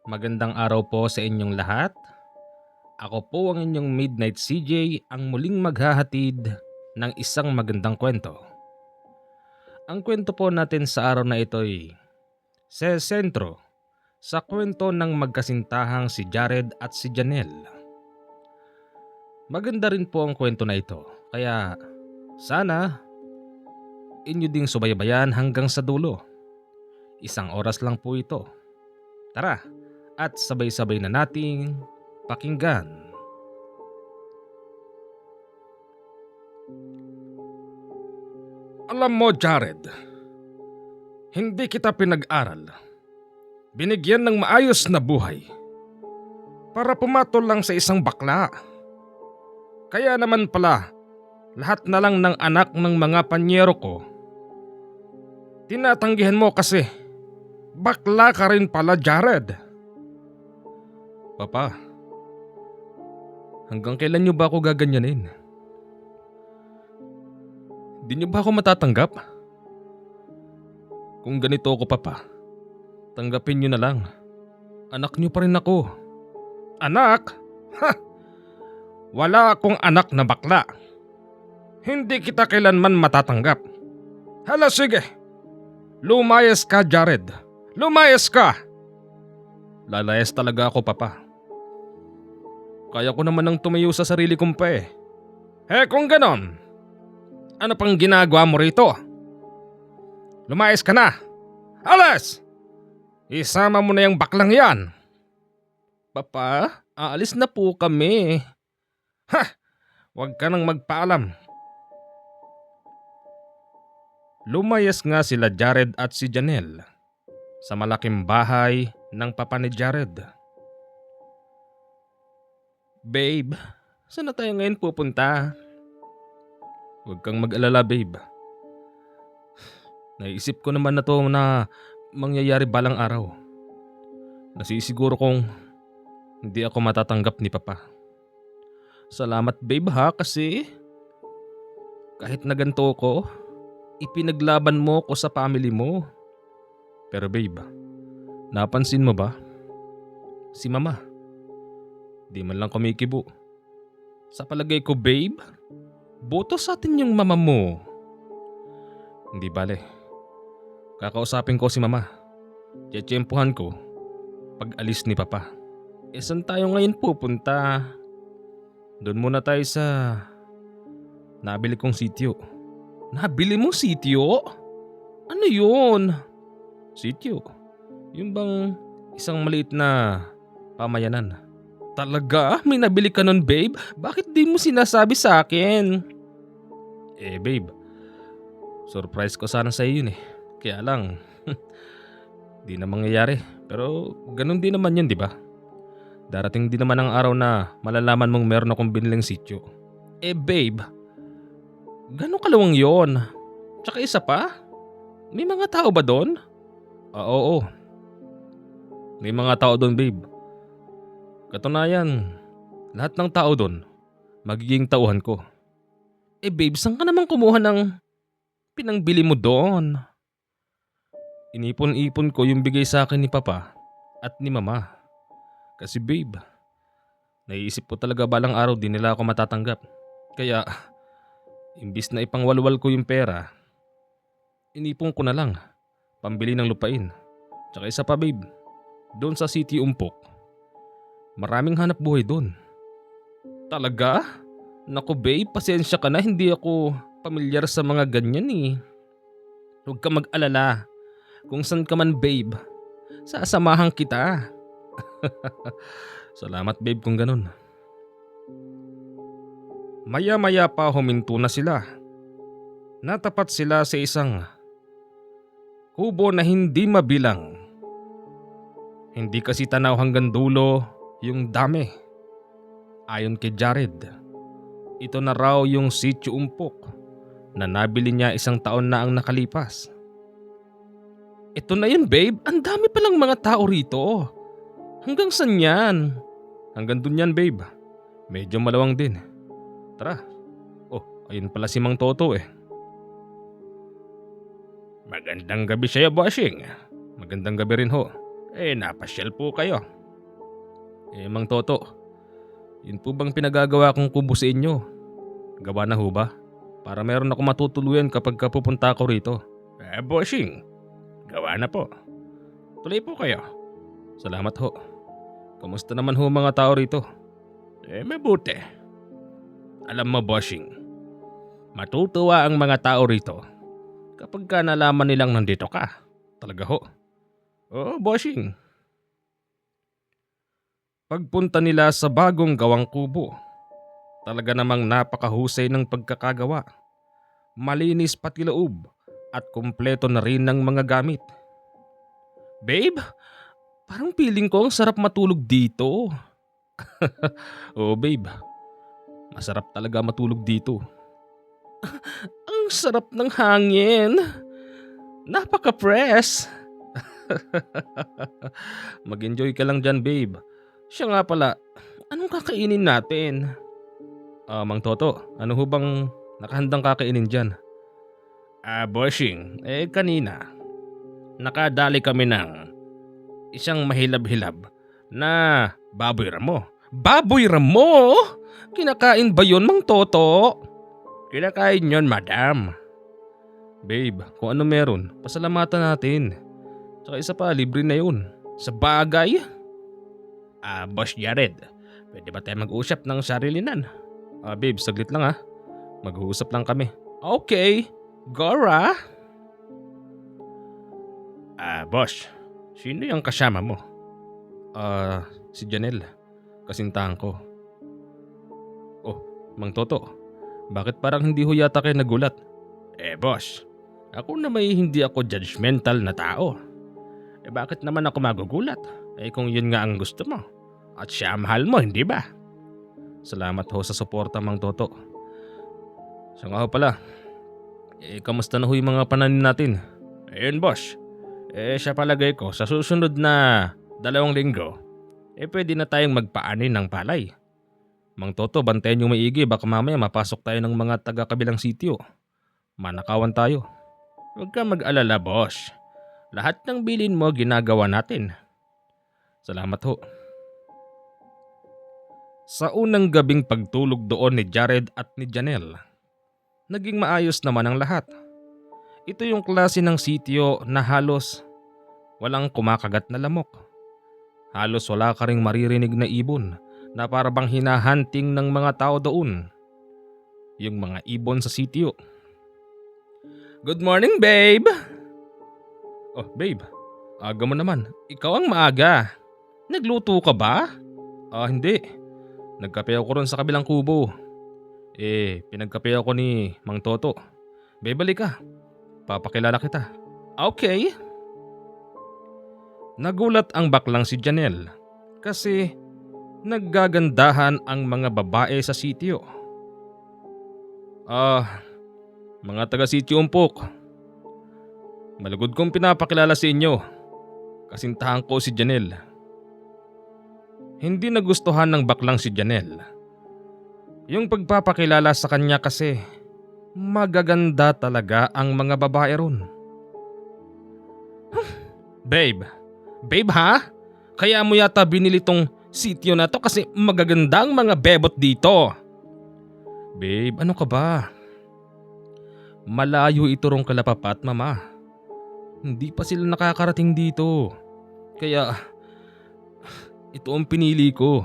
Magandang araw po sa inyong lahat. Ako po ang inyong Midnight CJ, ang muling maghahatid ng isang magandang kwento. Ang kwento po natin sa araw na ito ay sesentro sa kwento ng magkasintahang si Jared at si Janelle. Maganda rin po ang kwento na ito, kaya sana inyo ding subaybayan hanggang sa dulo. Isang oras lang po ito. Tara, at sabay-sabay na nating pakinggan. Alam mo, Jared, hindi kita pinag-aral. Binigyan ng maayos na buhay para pumatol lang sa isang bakla. Kaya naman pala, lahat na lang ng anak ng mga panyero ko, tinatanggihan mo kasi bakla ka rin pala, Jared. Papa, hanggang kailan niyo ba ako gaganyanin? Di niyo ba ako matatanggap? Kung ganito ako, Papa, tanggapin niyo na lang. Anak niyo pa rin ako. Anak? Ha! Wala akong anak na bakla. Hindi kita kailanman matatanggap. Hala, sige. Lumayas ka, Jared. Lumayas ka! Lalayas talaga ako, Papa. Kaya ko naman nang tumayo sa sarili kong pa eh. Kung ganon, ano pang ginagawa mo rito? Lumayas ka na! Alas! Isama mo na yung baklang yan! Papa, aalis na po kami. Ha! Huwag ka nang magpaalam. Lumayas nga sila Jared at si Janelle sa malaking bahay ng papa ni Jared. Babe, saan na tayo ngayon pupunta? Huwag kang mag-alala, babe. Naisip ko naman na to na mangyayari balang araw. Nasisiguro kong hindi ako matatanggap ni Papa. Salamat, babe, ha, kasi kahit na ganito ko, ipinaglaban mo ko sa family mo. Pero babe, napansin mo ba? Si Mama, di man lang kumikibo. Sa palagay ko, babe, boto sa atin yung mama mo. Hindi bale. Kakausapin ko si Mama. Tiyempuhan ko pag alis ni Papa. Saan tayo ngayon pupunta? Doon muna tayo sa nabili kong sityo. Nabili mong sityo? Ano yun? Sityo? Yung bang isang maliit na pamayanan. Talaga? May nabili ka nun, babe? Bakit di mo sinasabi sa akin? Babe, surprise ko sana sa iyo yun eh. Kaya lang, di na mangyayari. Pero ganun din naman yun, di ba? Darating din naman ang araw na malalaman mong meron akong biniling sityo. Babe, gano'ng kalawang yon? Tsaka isa pa? May mga tao ba doon? Oo. May mga tao doon, babe. Katunayan, lahat ng tao doon, magiging tauhan ko. Babe, saan ka naman kumuha ng pinangbili mo doon? Inipon-ipon ko yung bigay sa akin ni Papa at ni Mama. Kasi babe, naiisip ko talaga balang araw din nila ako matatanggap. Kaya, imbis na ipangwalwal ko yung pera, inipon ko na lang, pambili ng lupain. Tsaka isa pa, babe, doon sa City Umpok, maraming hanap buhay doon. Talaga? Naku babe, pasensya ka na, hindi ako pamilyar sa mga ganyan eh. Huwag ka mag-alala, kung saan ka man babe, sasamahan kita. Salamat babe kung ganun. Maya-maya pa huminto na sila. Natapat sila sa isang kubo na hindi mabilang. Hindi kasi tanaw hanggang dulo yung dami. Ayon kay Jared, ito na raw yung Sitio Umpok na nabili niya 1 taon na ang nakalipas. Ito na yun babe, ang dami palang mga tao rito. Hanggang saan yan? Hanggang dun yan babe. Medyo malawang din. Tara. Ayun pala si Mang Toto eh. Magandang gabi sa'yo, bossing. Magandang gabi rin ho. Napasyal po kayo. Mang Toto, yun po bang pinagagawa kong kubo sa inyo? Gawa na ho ba? Para meron ako matutuluyan kapag pupunta ako rito. Bossing, gawa na po. Tuloy po kayo. Salamat ho. Kamusta naman ho mga tao rito? Mabuti. Alam mo, bossing, matutuwa ang mga tao rito kapag ka nalaman nilang nandito ka. Talaga ho. Oo, bossing. Pagpunta nila sa bagong gawang kubo, talaga namang napakahusay ng pagkakagawa. Malinis pati loob at kumpleto na rin ng mga gamit. Babe, parang feeling ko ang sarap matulog dito. Oo babe, masarap talaga matulog dito. Ang sarap ng hangin. Napaka-press. Mag-enjoy ka lang dyan babe. Siya nga pala, anong kakainin natin? Mang Toto, ano ho bang nakahandang kakainin dyan? Bossing, kanina, nakadali kami ng isang mahilab-hilab na baboy ramo. Baboy ramo? Kinakain ba yun, Mang Toto? Kinakain yun, madam. Babe, kung ano meron, pasalamatan natin. Tsaka isa pa, libre na yun. Sa bagay. Boss Jared, pwede ba tayo mag-usap ng sarilinan? Babe, saglit lang ha. Mag-uusap lang kami. Okay, Gora. Boss, sino yung kasama mo? Si Janelle, kasintahan ko. Oh, Mang Toto, bakit parang hindi ho yata kayo nagulat? Boss, ako na may hindi ako judgmental na tao. Bakit naman ako magugulat? Kung yun nga ang gusto mo. At siya ang mahal mo, hindi ba? Salamat ho sa suporta, Mang Toto. Siya nga ho pala. Kamusta na ho yung mga pananim natin? Ayun, boss. Siya palagay ko sa susunod na 2 linggo, pwede na tayong magpaanin ng palay. Mang Toto, bantayan yung maigi, baka mamaya mapasok tayo ng mga taga-kabilang sitio. Manakawan tayo. Huwag ka mag-alala, boss. Lahat ng bilin mo ginagawa natin. Salamat ho. Sa unang gabing pagtulog doon ni Jared at ni Janelle, naging maayos naman ang lahat. Ito yung klase ng sitio na halos walang kumakagat na lamok. Halos wala ka ring maririnig na ibon na parabang hinahanting ng mga tao doon. Yung mga ibon sa sitio. Good morning, babe! Oh, babe. Aga mo naman. Ikaw ang maaga. Nagluto ka ba? Hindi. Nagkape ako ron sa kabilang kubo. Pinagkape ako ni Mang Toto. Babe, balik ka. Papakilala kita. Okay. Nagulat ang baklang si Janelle kasi naggagandahan ang mga babae sa sitio. Mga taga-sitio umpok. Malugod kong pinapakilala sa inyo. Kasintahan ko si Janelle. Hindi nagustuhan ng baklang si Janelle yung pagpapakilala sa kanya kasi magaganda talaga ang mga babae ron. Babe, ha? Kaya mo yata binili tong sitio na to kasi magaganda ang mga bebot dito. Babe, ano ka ba? Malayo ito rong Kalapapat, mama. Hindi pa sila nakakarating dito. Kaya ito ang pinili ko.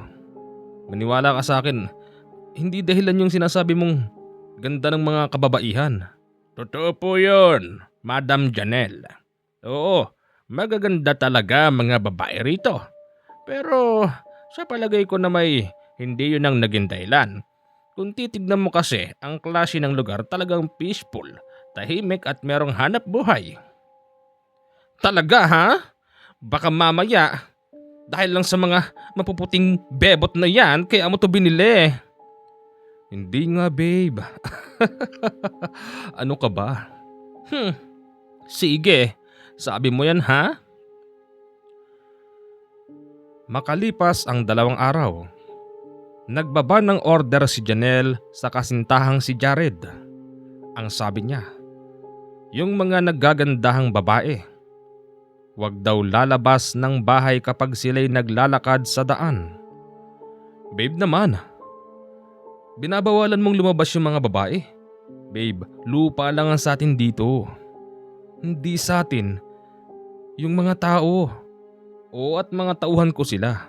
Maniwala ka sa akin. Hindi dahilan yung sinasabi mong ganda ng mga kababaihan. Totoo po yun, Madam Janelle. Oo, magaganda talaga mga babae rito. Pero sa palagay ko na may hindi yun ang naging dahilan. Kung titignan mo kasi, ang klase ng lugar talagang peaceful, tahimik at merong hanap buhay. Talaga ha? Baka mamaya, dahil lang sa mga mapuputing bebot na yan, kaya mo to binili. Hindi nga babe. Ano ka ba? Sige, sabi mo yan ha? Makalipas ang 2 araw, nagbaba ng order si Janelle sa kasintahang si Jared. Ang sabi niya, yung mga naggagandahang babae, wag daw lalabas ng bahay kapag sila'y naglalakad sa daan Babe naman, binabawalan mong lumabas yung mga babae. Babe, lupa lang ang sa atin dito. Hindi sa atin, yung mga tao. Oo, at mga tauhan ko sila.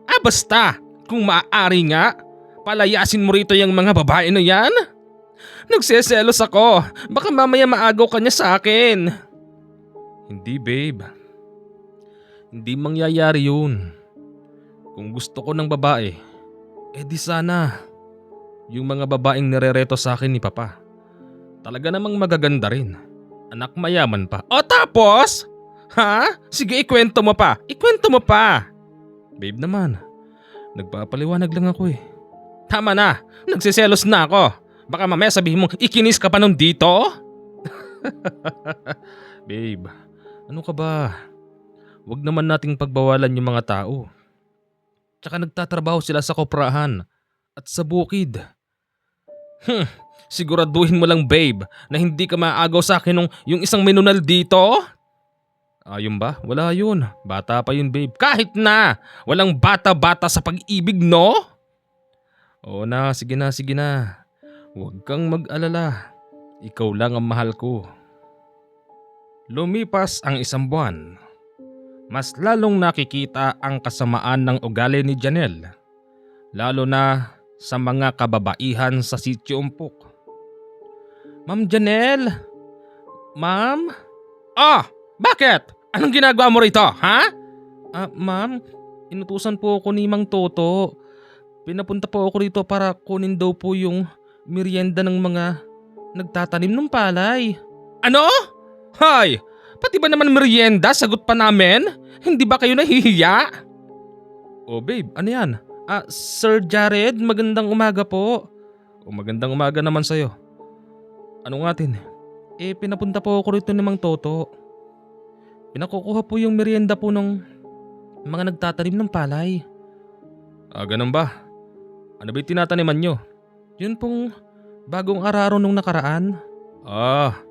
Ah, basta! Kung maaari nga, palayasin mo rito yung mga babae na yan. Nagseselos ako. Baka mamaya maagaw ka niya sa akin. Hindi babe. Hindi mangyayari yun. Kung gusto ko ng babae, di sana. Yung mga babaeng nirereto sa akin ni Papa. Talaga namang magaganda rin. Anak mayaman pa. O tapos? Ha? Sige, ikwento mo pa. Ikwento mo pa. Babe naman, nagpapaliwanag lang ako eh. Tama na. Nagsiselos na ako. Baka mamaya sabihin mong ikinis ka pa nung dito? Babe, ano ka ba? Huwag naman nating pagbawalan yung mga tao. Tsaka nagtatrabaho sila sa koprahan at sa bukid. Siguraduhin mo lang babe na hindi ka maagaw sa akin nung yung isang menunal dito? Ayun ba? Wala yun. Bata pa yun babe. Kahit na! Walang bata-bata sa pag-ibig no? Oo na, sige na, sige na. Huwag kang mag-alala. Ikaw lang ang mahal ko. Lumipas ang isang buwan. Mas lalong nakikita ang kasamaan ng ugali ni Janelle. Lalo na sa mga kababaihan sa Sitio Umpok. Ma'am Janelle? Ma'am? Ah! Bakit? Anong ginagawa mo rito, ha? Ma'am, inutusan po ako ni Mang Toto. Pinapunta po ako rito para kunin daw po yung merienda ng mga nagtatanim ng palay. Ano? Hay! Pati ba naman merienda? Sagot pa namin? Hindi ba kayo nahihiya? Oh babe, ano yan? Sir Jared, magandang umaga po. Magandang umaga naman sa'yo. Ano nga tin? Pinapunta po ako rito ni Mang Toto. Pinakukuha po yung merienda po ng mga nagtatanim ng palay. Ganun ba? Ano ba yung tinataniman nyo? Yun pong bagong araro nung nakaraan.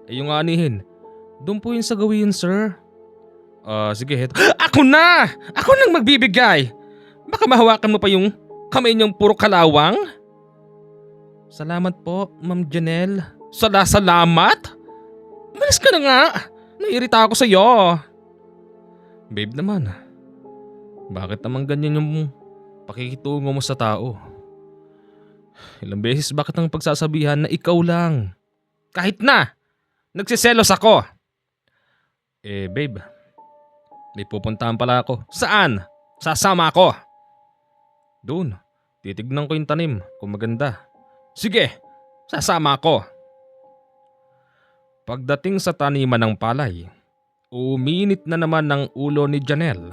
Yung anihin. Doon po yung sa gawin, sir. Sige, heto. Ako na! Ako nang magbibigay! Baka mahawakan mo pa yung kamay niyang puro kalawang? Salamat po, Ma'am Janelle. Salamat? Umalis ka na nga! Naiirita ako sa'yo. Babe naman, bakit naman ganyan yung pakikitungo mo sa tao? Ilang beses bakit ang pagsasabihan na ikaw lang? Kahit na! Nagsiselos ako! Babe, may pupuntahan pala ako. Saan? Sasama ako. Doon, titignan ko yung tanim kung maganda. Sige, sasama ako. Pagdating sa taniman ng palay, uminit na naman ang ulo ni Janelle.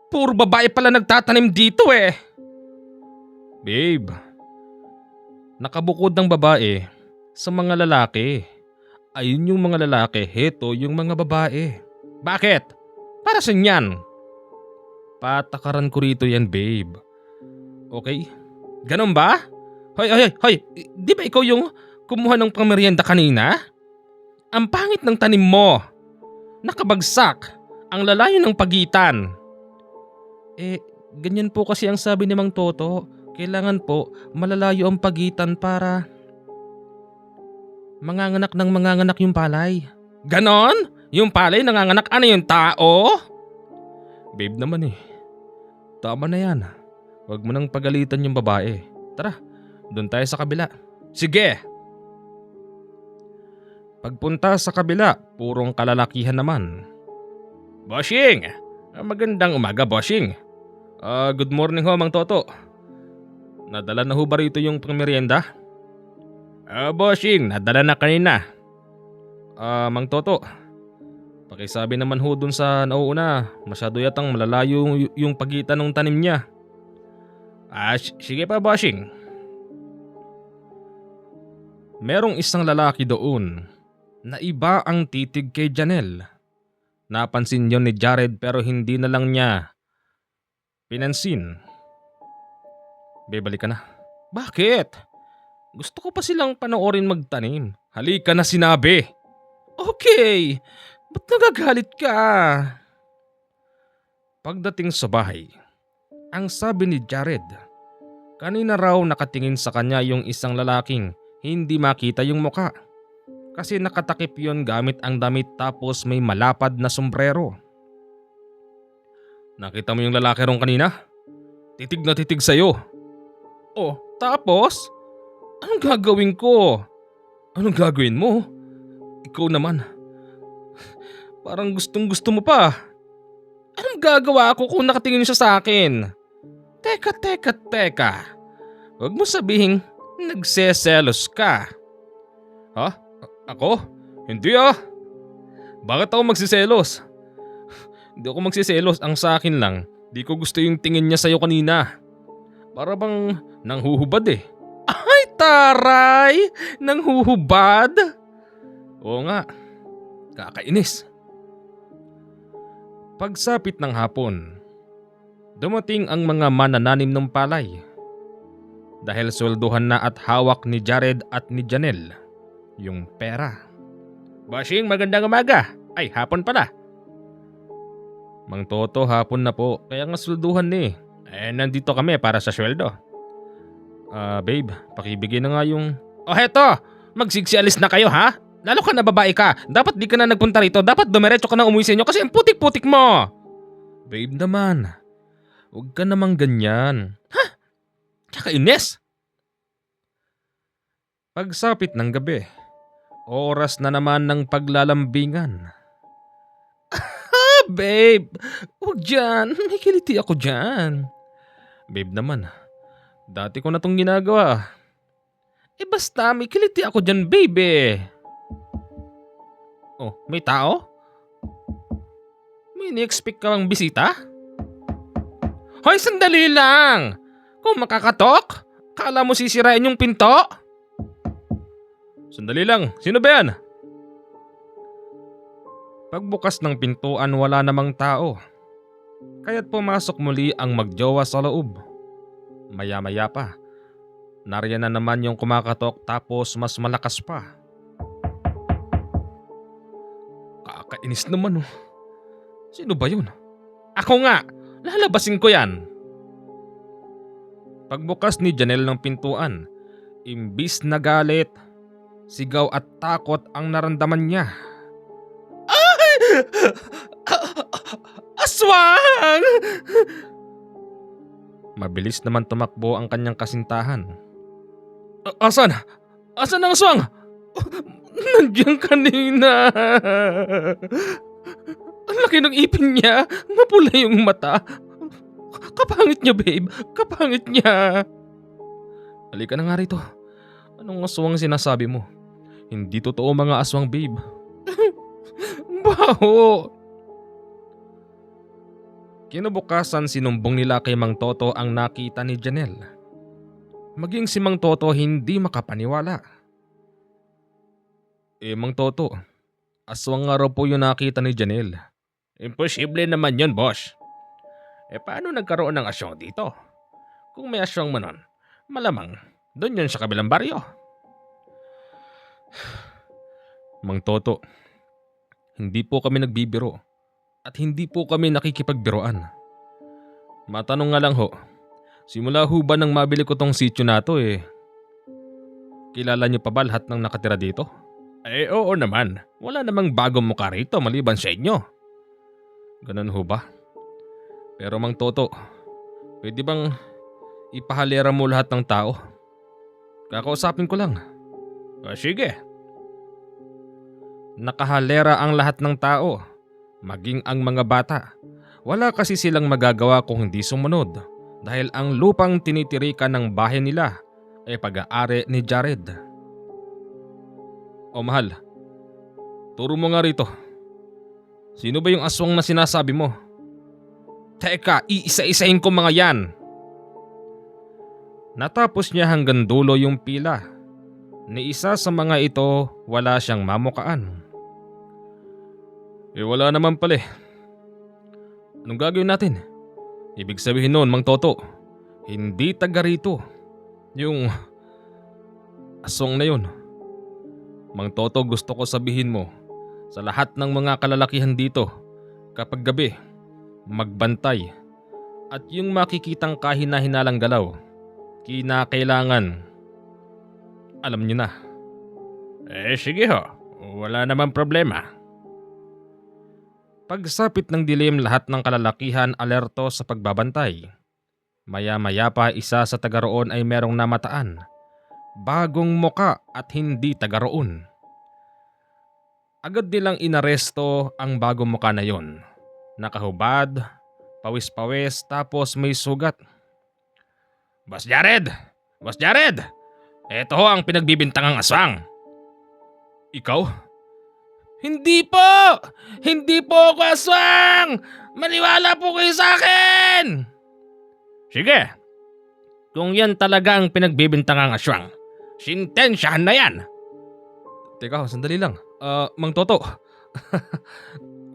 Puro babae pala nagtatanim dito eh. Babe, nakabukod ng babae sa mga lalaki. Ayun yung mga lalaki, heto yung mga babae. Bakit? Para saan yan? Patakaran ko rito yan babe. Okay? Ganun ba? Hoy, di ba ikaw yung kumuha ng pangmerienda kanina? Ang pangit ng tanim mo. Nakabagsak. Ang lalayo ng pagitan. Ganyan po kasi ang sabi ni Mang Toto. Kailangan po malalayo ang pagitan para manganganak ng manganganak yung palay. Ganon? Yung palay nanganganak ano yung tao? Babe naman eh. Tama na yan. Huwag mo nang pagalitan yung babae. Tara, doon tayo sa kabila. Sige! Pagpunta sa kabila, purong kalalakihan naman. Bossing! Magandang umaga, Bossing. Good morning ho, Mang Toto. Nadala na ho ba rito yung pangmerienda? Bossing, nadala na kanina. Mang Toto, pakisabi naman ho dun sa nauuna, masyado yatang malalayo yung pagitan ng tanim niya. Sige pa, Bossing. Merong isang lalaki doon na iba ang titig kay Janelle. Napansin yon ni Jared pero hindi na lang niya pinansin. Balik ka na. Bakit? Gusto ko pa silang panoorin magtanim. Halika na sinabi. Okay, ba't nagagalit ka? Pagdating sa bahay, Ang sabi ni Jared, kanina raw nakatingin sa kanya yung isang lalaking hindi makita yung muka. Kasi nakatakip yon gamit ang damit tapos may malapad na sombrero. Nakita mo yung lalaki rong kanina? Titig na titig sa'yo. Oh, tapos? Anong gagawin ko? Anong gagawin mo? Ikaw naman. Parang gustong gusto mo pa. Anong gagawa ko kung nakatingin siya sa akin? Teka. Huwag mo sabihing nagseselos ka. Ha? Ako? Hindi ah. Bakit ako magsiselos? Hindi ako magsiselos, ang sa akin lang, di ko gusto yung tingin niya sa'yo kanina. Para bang nanghuhubad eh. Ay taray! Nanghuhubad? Oo nga, kakainis. Pagsapit ng hapon, dumating ang mga manananim ng palay. Dahil swelduhan na at hawak ni Jared at ni Janelle yung pera. Bossing, magandang umaga. Ay, hapon pala. Mang Toto, hapon na po. Kaya nga swelduhan eh. Nandito kami para sa sweldo. Babe, pakibigay na nga yung... Oh, heto! Magsigsialis na kayo ha? Lalo ka na babae ka. Dapat di ka na nagpunta rito. Dapat dumiretso ka na umuwi sa inyo kasi ang putik-putik mo. Babe naman. Huwag ka namang ganyan. Ha? Kakainis! Pagsapit ng gabi, oras na naman ng paglalambingan. Babe, huwag dyan. Nakikiliti ako dyan. Babe naman, dati ko na tong ginagawa. Basta may kiliti ako dyan, babe. Oh, may tao? May ni-expect ka bang bisita? Hoy, sandali lang. Kung makakatok, kala mo sisirain yung pinto? Sandali lang, sino ba yan? Pagbukas ng pintuan, wala namang tao. Kaya't pumasok muli ang magjowa sa loob. Maya-maya pa, nariyan na naman yung kumakatok tapos mas malakas pa. Kakainis naman oh. Sino ba yun? Ako nga! Lalabasin ko yan! Pagbukas ni Janelle ng pintuan, imbis na galit, sigaw at takot ang naramdaman niya. Aswang! Mabilis naman tumakbo ang kanyang kasintahan. Asan? Asan ang aswang? Nandiyan kanina. Ang laki ng ipin niya. Mapula yung mata. Kapangit niya, babe. Kapangit niya. Halika na nga rito. Anong aswang sinasabi mo? Hindi totoo mga aswang, babe. Baho! Kinabukasan sinumbong nila kay Mang Toto ang nakita ni Janelle. Maging si Mang Toto hindi makapaniwala. Mang Toto, aswang nga raw po yung nakita ni Janelle. Imposible naman yun, boss. Paano nagkaroon ng aswang dito? Kung may aswang mo nun, malamang doon yun sa kabilang baryo. Mang Toto, hindi po kami nagbibiro at hindi po kami nakikipagbiroan. Matanong nga lang ho, simula ho ba nang mabili ko tong sityo na to kilala niyo pa ba lahat ng nakatira dito? Oo naman, wala namang bagong mukha rito maliban sa inyo. Ganun ho ba? Pero Mang Toto, pwede bang ipahalera mo lahat ng tao? Kakausapin ko lang. Sige. Nakahalera ang lahat ng tao, maging ang mga bata. Wala kasi silang magagawa kung hindi sumunod dahil ang lupang tinitirikan ng bahay nila ay pag-aari ni Jared. O mahal, turo mo nga rito. Sino ba yung aswang na sinasabi mo? Teka, iisa-isahin ko mga yan. Natapos niya hanggang dulo yung pila. Ni isa sa mga ito wala siyang mamukaan. Wala naman pala Anong gagawin natin? Ibig sabihin nun, Mang Toto, hindi taga rito yung aswang na yun. Mang Toto, gusto ko sabihin mo sa lahat ng mga kalalakihan dito, kapag gabi, magbantay At yung makikitang kahina-hinalang galaw, kinakailangan, alam nyo na. Sige ho, wala naman problema. Pagsapit ng dilim, lahat ng kalalakihan alerto sa pagbabantay. Maya-maya pa isa sa taga roon ay merong namataan. Bagong muka at hindi taga roon. Agad nilang inaresto ang bagong muka na yon. Nakahubad, pawis-pawis, tapos may sugat. Boss Jared! Boss Jared! Ito ho ang pinagbibintangang aswang. Ikaw? Hindi po! Hindi po ako aswang! Maniwala po kayo sa akin! Sige, kung yan talaga ang pinagbibintangang aswang, sintensyahan na yan. Teka, sandali lang. Mang Toto.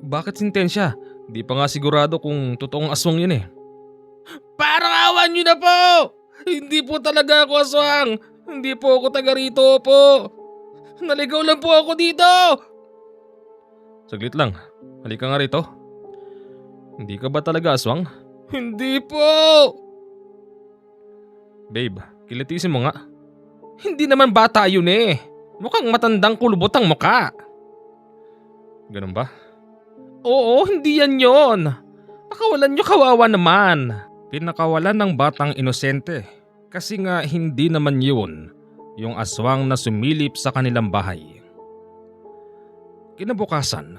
Bakit sintensya? Di pa nga sigurado kung totoong aswang yun eh. Parang awan nyo na po! Hindi po talaga ako aswang! Hindi po ako taga rito po! Naligaw lang po ako dito! Saglit lang. Halika nga rito. Hindi ka ba talaga aswang? Hindi po! Babe, kilitisin mo nga. Hindi naman bata yun eh. Mukhang matandang kulubot ang muka. Ganun ba? Oo, hindi yan yon. Pakawalan nyo, kawawa naman. Pinakawalan ng batang inosente. Kasi nga hindi naman yun yung aswang na sumilip sa kanilang bahay. Kinabukasan,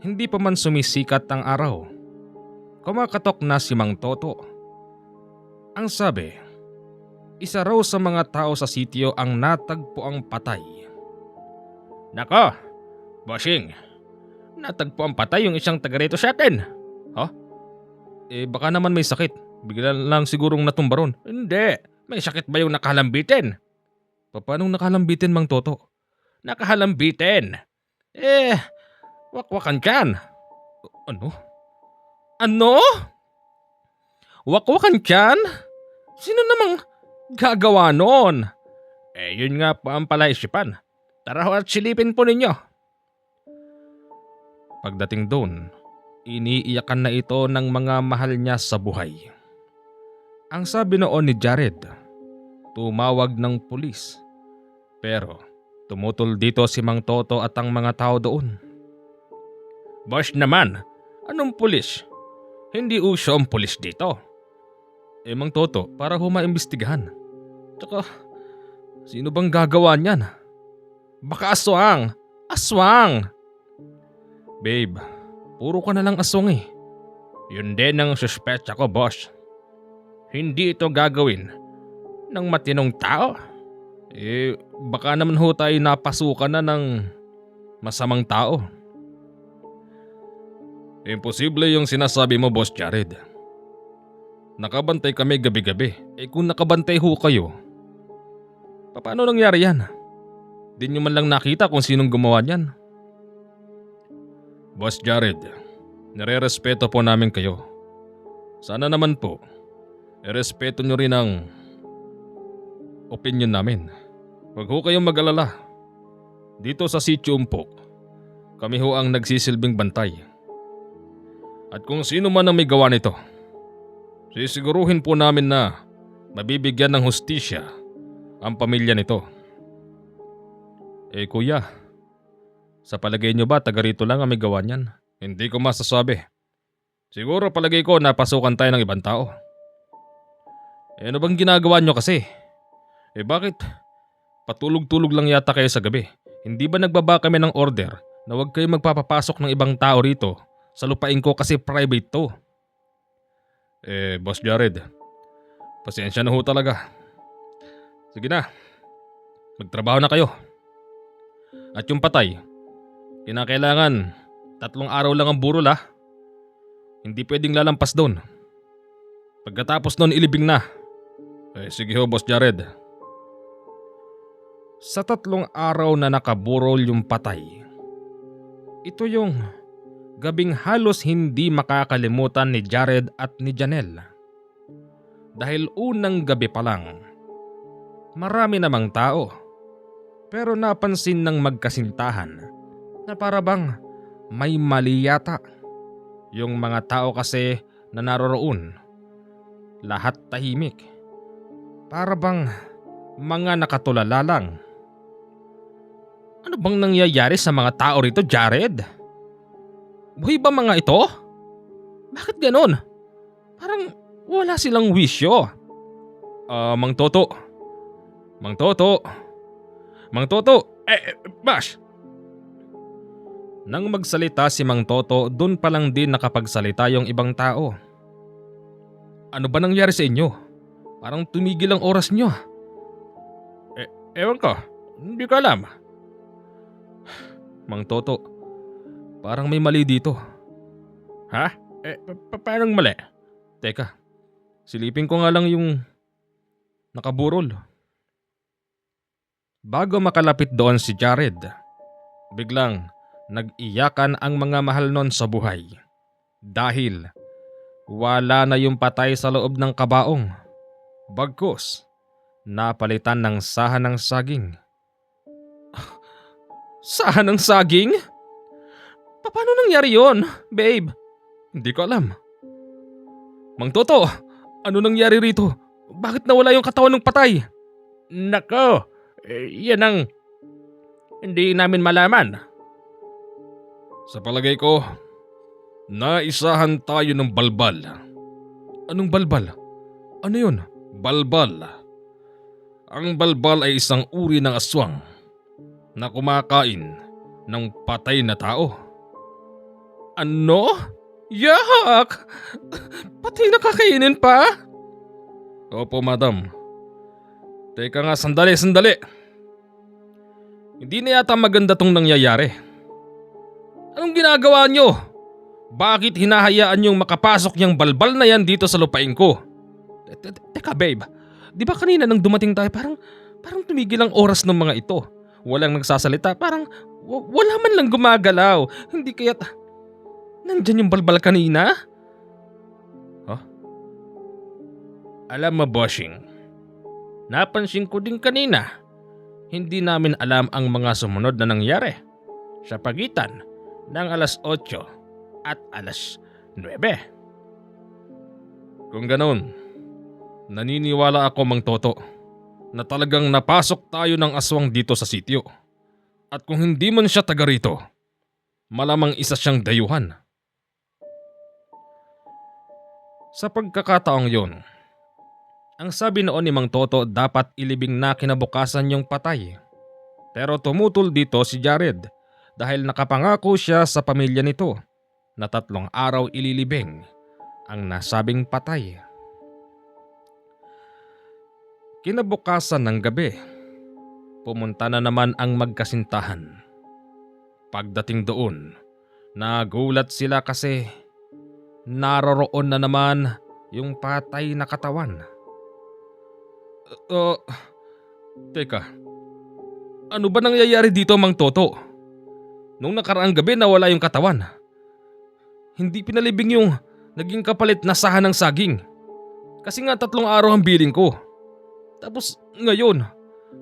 hindi pa man sumisikat ang araw. Kumakatok na si Mang Toto. Ang sabi, isa raw sa mga tao sa sitio ang natagpo ang patay. Nako, bossing, natagpo ang patay yung isang taga rito sa atin. Baka naman may sakit. Bigla lang sigurong natumba ron. Hindi, may sakit ba yung nakahalambitin? Paano nakahalambitin, Mang Toto? Nakahalambitin? Wakwakan kan. Ano? Ano? Wakwakan kan? Sino namang gagawa nun? Yun nga pa ang palaisipan. Tara ho at silipin po ninyo. Pagdating doon, iniiyakan na ito ng mga mahal niya sa buhay. Ang sabi noon ni Jared, tumawag ng pulis. Pero tumutol dito si Mang Toto at ang mga tao doon. Boss naman, anong pulis? Hindi uso ang pulis dito. Mang Toto, para humaimbestigahan. Tsaka, sino bang gagawa niyan? Baka aswang! Aswang! Babe, puro ka na lang aswang eh. Yun din ang suspetsa ko, boss. Hindi ito gagawin ng matinong tao. Baka naman ho tayo napasukan na ng masamang tao. Imposible yung sinasabi mo, Boss Jared. Nakabantay kami gabi-gabi. Kung nakabantay ho kayo, paano nangyari yan? Di nyo man lang nakita kung sinong gumawa niyan. Boss Jared, nire-respeto po namin kayo. Sana naman po, irespeto nyo rin ang opinion namin. Huwag ho kayong mag-alala. Dito sa Sitio Umpok, kami ho ang nagsisilbing bantay. At kung sino man ang may gawa nito, sisiguruhin po namin na mabibigyan ng hustisya ang pamilya nito. Kuya, sa palagay nyo ba taga rito lang ang may gawa niyan? Hindi ko masasabi. Siguro palagay ko napasukan tayo ng ibang tao. Ano bang ginagawa nyo kasi? Bakit? Patulog-tulog lang yata kayo sa gabi. Hindi ba nagbaba kami ng order na huwag kayo magpapapasok ng ibang tao rito? Sa lupain ko kasi private to. Boss Jared, pasensya na ho talaga. Sige na, magtrabaho na kayo. At yung patay, kinakailangan 3 araw lang ang burol ha. Hindi pwedeng lalampas doon. Pagkatapos noon ilibing na. Sige ho, Boss Jared. Sa 3 araw na nakaburol yung patay, ito yung gabing halos hindi makakalimutan ni Jared at ni Janelle. Dahil unang gabi pa lang, marami namang tao. Pero napansin ng magkasintahan na para bang may mali yata. Yung mga tao kasi na naroroon Lahat tahimik. Para bang mga nakatulala lang. Ano bang nangyayari sa mga tao rito, Jared? Buhay ba mga ito? Bakit ganon? Parang wala silang wisyo. Mang Toto. Mang Toto. Mang Toto. Bash! Nang magsalita si Mang Toto, dun pa lang din nakapagsalita yung ibang tao. Ano ba nangyari sa inyo? Parang tumigil ang oras nyo. Ewan ko, hindi ko alam. Mang Toto, parang may mali dito. Ha? Paano mali? Teka, silipin ko nga lang yung nakaburol. Bago makalapit doon si Jared, biglang nag-iyakan ang mga mahal nun sa buhay. Dahil wala na yung patay sa loob ng kabaong. Bagkus, napalitan ng sahan ng saging. Sahan ng saging? Paano nangyari yon, babe? Hindi ko alam. Mang Toto, ano nangyari rito? Bakit nawala yung katawan ng patay? Nako, yan ang hindi namin malaman. Sa palagay ko, naisahan tayo ng balbal. Anong balbal? Ano yun? Balbal. Ang balbal ay isang uri ng aswang na kumakain ng patay na tao. Ano? Yak! Pati nakakainin pa? Opo, madam. Teka nga, sandali. Hindi na yata maganda tong nangyayari. Anong ginagawa nyo? Bakit hinahayaan yung makapasok yung balbal na yan dito sa lupain ko? Teka babe, di ba kanina nang dumating tayo parang tumigil ang oras ng mga ito. Walang nagsasalita, parang wala man lang gumagalaw. Hindi kaya't nandyan yung balbal kanina? Huh? Alam mo, bossing, napansin ko din kanina. Hindi namin alam ang mga sumunod na nangyari sa pagitan ng alas 8 at alas 9. Kung ganoon, naniniwala ako, Mang Toto, na talagang napasok tayo ng aswang dito sa sitio. At kung hindi man siya taga rito, malamang isa siyang dayuhan. Sa pagkakataong yon, ang sabi noon ni Mang Toto dapat ilibing na kinabukasan yung patay. Pero tumutol dito si Jared dahil nakapangako siya sa pamilya nito na 3 araw ililibing ang nasabing patay. Kinabukasan ng gabi, pumunta na naman ang magkasintahan. Pagdating doon, nagulat sila kasi naroroon na naman yung patay na katawan. Teka, ano ba nangyayari dito, Mang Toto? Nung nakaraang gabi nawala yung katawan. Hindi pinalibing yung naging kapalit na sahan ng saging. Kasi nga 3 araw ang billing ko. Tapos ngayon,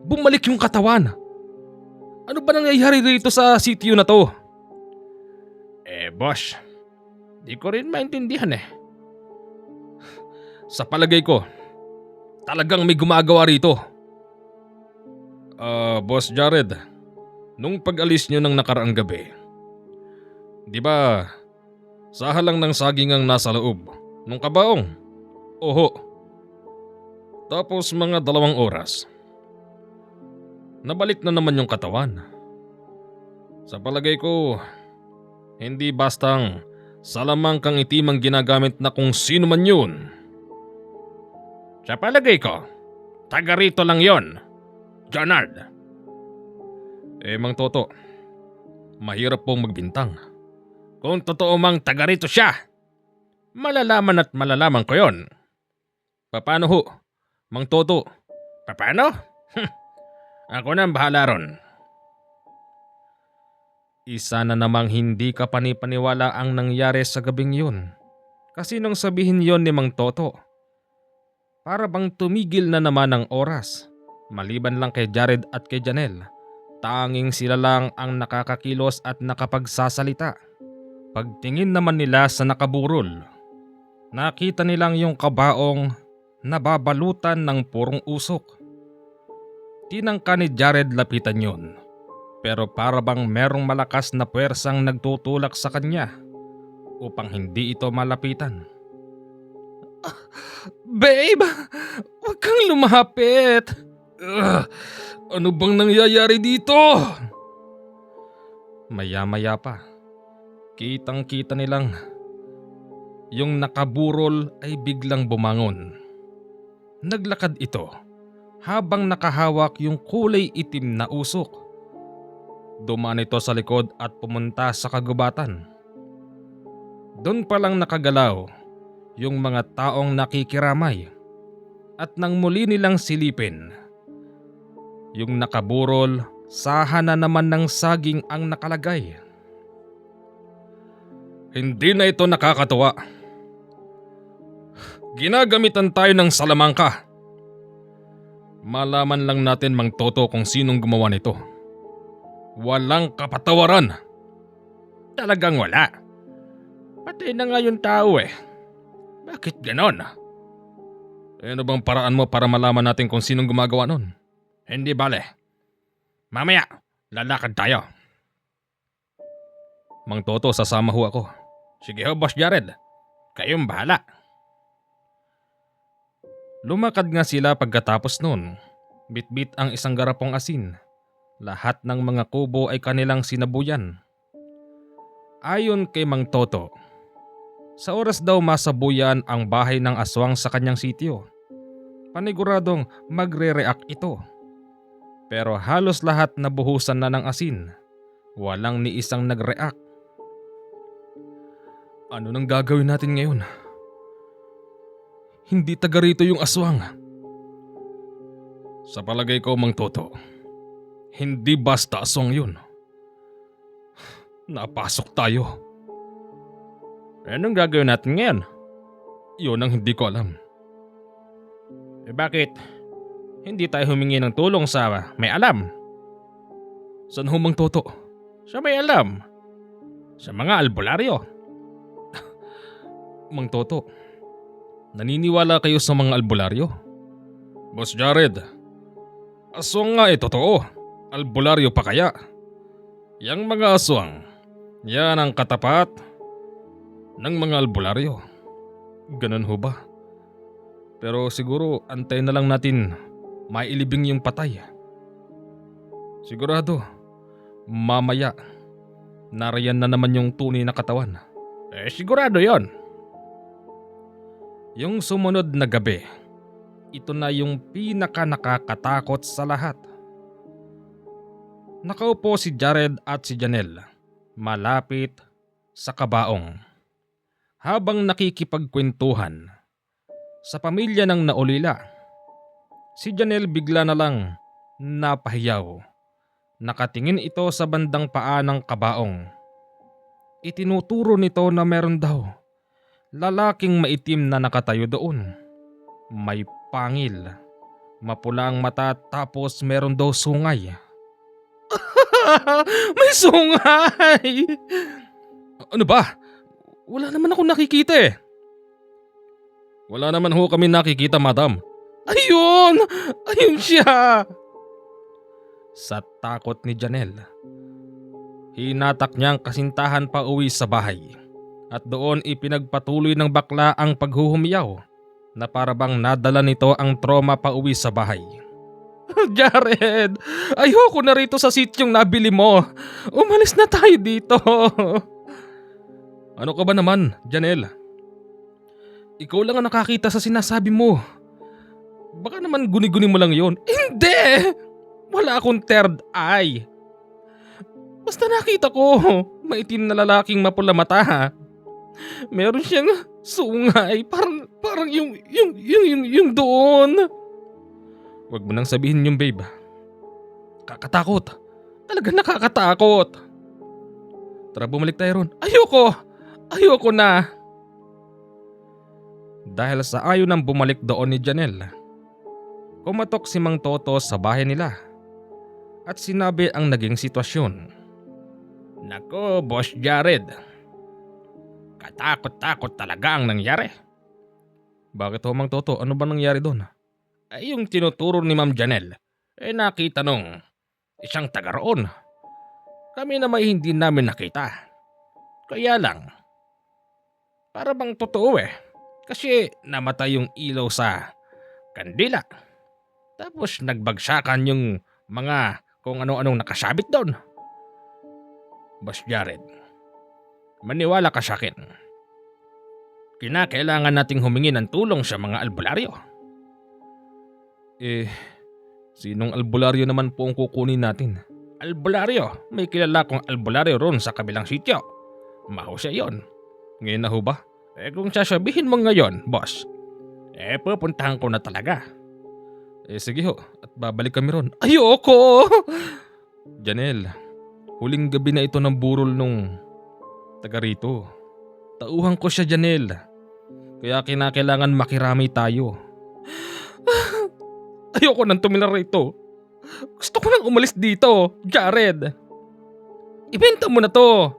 bumalik yung katawan. Ano ba nangyayari dito sa sitio na to? Boss, di ko rin maintindihan eh. Sa palagay ko, talagang may gumagawa rito. Boss Jared, nung pag-alis nyo ng nakaraang gabi, di ba saha lang ng saging ang nasa loob nung kabaong? Oho. Tapos mga 2 oras, nabalik na naman yung katawan. Sa palagay ko, hindi bastang salamangkang itim ang ginagamit na kung sino man yun. Sa palagay ko, taga rito lang yon, Jonard. Mang Toto, mahirap pong magbintang. Kung totoo mang taga rito siya, malalaman at malalaman ko yon. Paano ho, Mang Toto? Paano? Ako na ang bahala ron. Isa na namang hindi ka panipaniwala ang nangyari sa gabing yun. Kasi nung sabihin yon ni Mang Toto, para bang tumigil na naman ang oras. Maliban lang kay Jared at kay Janelle, tanging sila lang ang nakakakilos at nakapagsasalita. Pagtingin naman nila sa nakaburol, nakita nilang yung kabaong nababalutan ng purong usok. Tinangka ni Jared lapitan yon, pero para bang merong malakas na puwersang nagtutulak sa kanya upang hindi ito malapitan. Babe! Huwag kang lumapit! Ano bang nangyayari dito? Maya-maya pa, kitang-kita nilang yung nakaburol ay biglang bumangon. Naglakad ito habang nakahawak yung kulay itim na usok. Dumaan ito sa likod at pumunta sa kagubatan. Doon palang nakagalaw yung mga taong nakikiramay at nang muli nilang silipin, yung nakaburol, saha na naman ng saging ang nakalagay. Hindi na ito nakakatuwa. Ginagamitan tayo ng salamangka. Malaman lang natin, Mang Toto, kung sinong gumawa nito. Walang kapatawaran. Talagang wala. Patay na nga yung tao eh. Bakit ganon? Ano bang paraan mo para malaman natin kung sinong gumagawa nun? Hindi bale. Mamaya, lalakad tayo. Mang Toto, sasama ho ako. Sige ho, Boss Jared. Kayong bahala. Lumakad nga sila pagkatapos nun. Bitbit ang isang garapong asin. Lahat ng mga kubo ay kanilang sinabuyan. Ayon kay Mang Toto, sa oras daw masabuyan ang bahay ng aswang sa kanyang sitio. Paniguradong magre-react ito. Pero halos lahat nabuhusan na ng asin. Walang ni isang nag-react. Ano nang gagawin natin ngayon? Hindi taga rito yung aswang. Sa palagay ko, Mang Toto, hindi basta aswang yun. Napasok tayo. Anong gagawin natin ngayon? Yun ang hindi ko alam. Bakit? Hindi tayo humingi ng tulong sa may alam? Saan ho, Mang Toto? Sa may alam. Sa mga albularyo. Mang Toto, naniniwala kayo sa mga albularyo? Boss Jared, aswang nga totoo. Albularyo pa kaya? Yang mga aswang, yan ang katapat ng mga albularyo. Ganun ho ba? Pero siguro antay na lang natin mailibing yung patay. Sigurado, mamaya nariyan na naman yung tunay na katawan. Sigurado yon. Yung sumunod na gabi, ito na yung pinaka nakakatakot sa lahat. Nakaupo si Jared at si Janelle malapit sa kabaong habang nakikipagkwentuhan sa pamilya ng naulila. Si Janelle bigla na lang napahiyaw. Nakatingin ito sa bandang paa ng kabaong. Itinuturo nito na meron daw lalaking maitim na nakatayo doon. May pangil, mapula ang mata tapos meron daw sungay. May sungay! Ano ba? Wala naman ako nakikita eh. Wala naman ho kami nakikita, madam. Ayun! Ayun siya! Sa takot ni Janelle, hinatak niya ang kasintahan pa uwi sa bahay. At doon ipinagpatuloy ng bakla ang paghuhumiyaw na parabang nadala nito ang trauma pa uwi sa bahay. Jared, ayoko na rito sa sityong nabili mo. Umalis na tayo dito. Ano ka ba naman, Janelle? Ikaw lang ang nakakita sa sinasabi mo. Baka naman guni-guni mo lang yon. Hindi! Wala akong third eye. Basta nakita ko, maitim na lalaking mapula mata. Meron siyang sungay, parang yung doon. Huwag mo nang sabihin yung babe. Kakatakot. Talaga nakakatakot. Tara, bumalik tayo ron. Ayoko na. Dahil sa ayaw nang bumalik doon ni Janelle, kumatok si Mang Toto sa bahay nila at sinabi ang naging sitwasyon. Nako, Boss Jared. Katakot-takot talaga ang nangyari. Bakit ho, Mang Toto? Ano ba nangyari doon? Ay yung tinuturo ni Ma'am Janelle, nakita nung isang taga roon. Kami na may hindi namin nakita. Kaya lang, para bang totoo Kasi namatay yung ilaw sa kandila. Tapos nagbagsakan yung mga kung ano-anong nakasabit doon. Boss Jared, maniwala ka sa akin. Kinakailangan nating humingi ng tulong sa mga albularyo. Sinong albularyo naman po ang kukunin natin? Albularyo? May kilala kong albularyo ron sa kabilang sityo. Mahusay yon. Ngayon na ho ba? Kung sasabihin mo ngayon, boss, pupuntahan ko na talaga. Sige ho, at babalik kami ron. Ayoko! Janelle, huling gabi na ito ng burol nung taga rito. Tauhan ko siya, Janelle. Kaya kinakailangan makirami tayo. Ayoko nang tumila rito. Gusto ko nang umalis dito, Jared. Ibenta mo na to.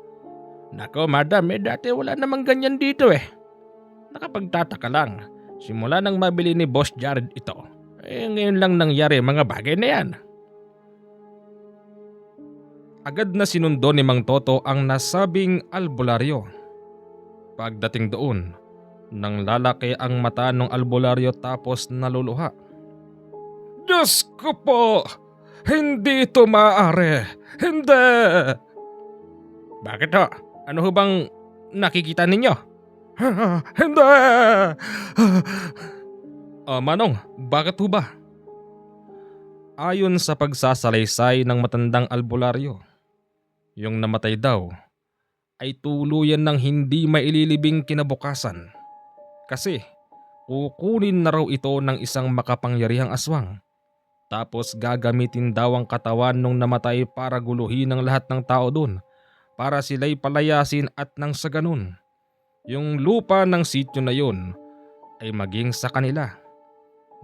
Nako, madam, dati wala namang ganyan dito Nakapagtataka lang. Simula nang mabili ni Boss Jared ito, ngayon lang nangyari mga bagay na yan. Agad na sinundo ni Mang Toto ang nasabing albularyo. Pagdating doon, nang lalaki ang mata ng albularyo tapos naluluha. Diyos ko po! Hindi ito maaari! Hindi! Bakit ho? Ano ho bang nakikita ninyo? Hindi! Manong, bakit ho ba? Ayon sa pagsasalaysay ng matandang albularyo, yung namatay daw ay tuluyan ng hindi maililibing kinabukasan. Kasi kukunin na raw ito ng isang makapangyarihang aswang. Tapos gagamitin daw ang katawan nung namatay para guluhin ng lahat ng tao doon. Para sila'y palayasin at nang sa ganun, yung lupa ng sityo na yun ay maging sa kanila.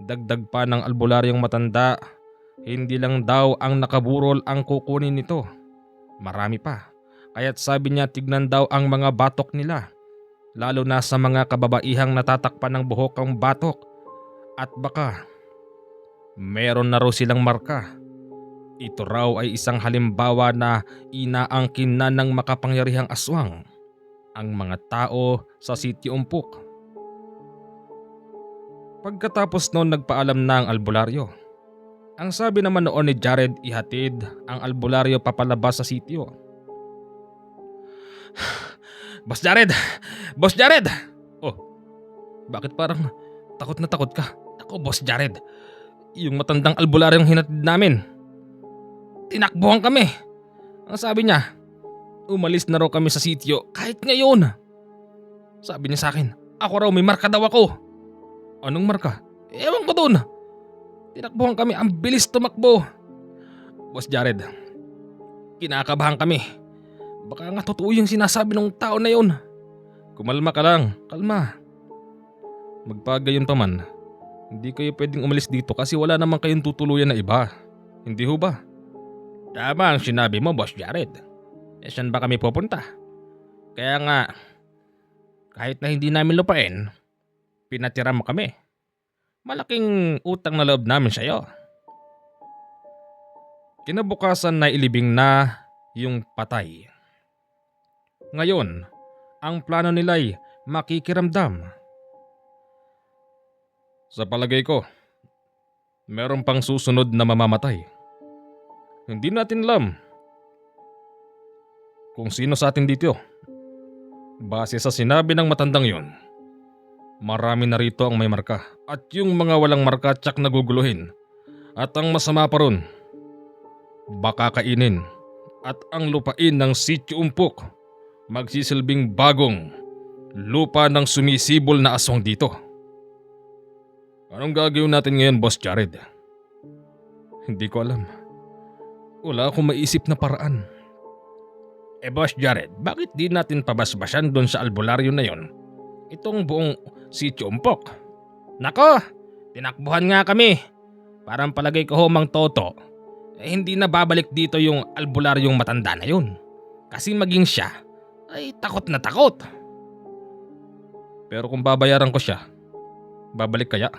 Dagdag pa ng albularyong matanda, hindi lang daw ang nakaburol ang kukunin nito. Marami pa. Kaya't sabi niya tignan daw ang mga batok nila. Lalo na sa mga kababaihang natatakpan ng buhok ang batok. At baka meron na raw silang marka. Ito raw ay isang halimbawa na inaangkin na ng makapangyarihang aswang ang mga tao sa Sitio Umpok. Pagkatapos noon nagpaalam na ang albularyo. Ang sabi naman noon ni Jared, ihatid ang albularyo papalabas sa sitio. Boss Jared! Boss Jared! Oh, bakit parang takot na takot ka? Ako, Boss Jared, yung matandang albularyong hinatid namin, tinakbuhan kami. Ang sabi niya, umalis na raw kami sa sitio kahit ngayon. Sabi niya sa akin, ako raw may marka daw ako. Anong marka? Ewan ko doon. Tinakbuhan kami, ang bilis tumakbo. Boss Jared, kinakabahan kami. Baka nga totoo yung sinasabi ng tao na yun. Kumalma ka lang, kalma. Magpagayon pa man, hindi kayo pwedeng umalis dito kasi wala naman kayong tutuluyan na iba. Hindi ho ba? Tama ang sinabi mo, Boss Jared. Saan ba kami pupunta? Kaya nga, kahit na hindi namin lupain, pinatira mo kami. Malaking utang na loob namin sa'yo. Kinabukasan na ilibing na yung patay. Ngayon, ang plano nila'y makikiramdam. Sa palagay ko, meron pang susunod na mamamatay. Hindi natin alam kung sino sa atin dito. Base sa sinabi ng matandang yon, marami na rito ang may marka at yung mga walang marka tsak naguguluhin. At ang masama pa ron, baka kainin at ang lupain ng Sitio Umpok magsisilbing bagong lupa ng sumisibol na aswang dito. Anong gagawin natin ngayon, Boss Jared? Hindi ko alam. Wala akong maisip na paraan. Boss Jared, bakit di natin pabasbasan doon sa albularyo na yon itong buong Sitio Umpok? Nako, tinakbuhan nga kami. Parang palagay ko ho, Mang Toto, hindi na babalik dito yung albularyong matanda na yun. Kasi maging siya ay takot na takot. Pero kung babayaran ko siya, Babalik kaya?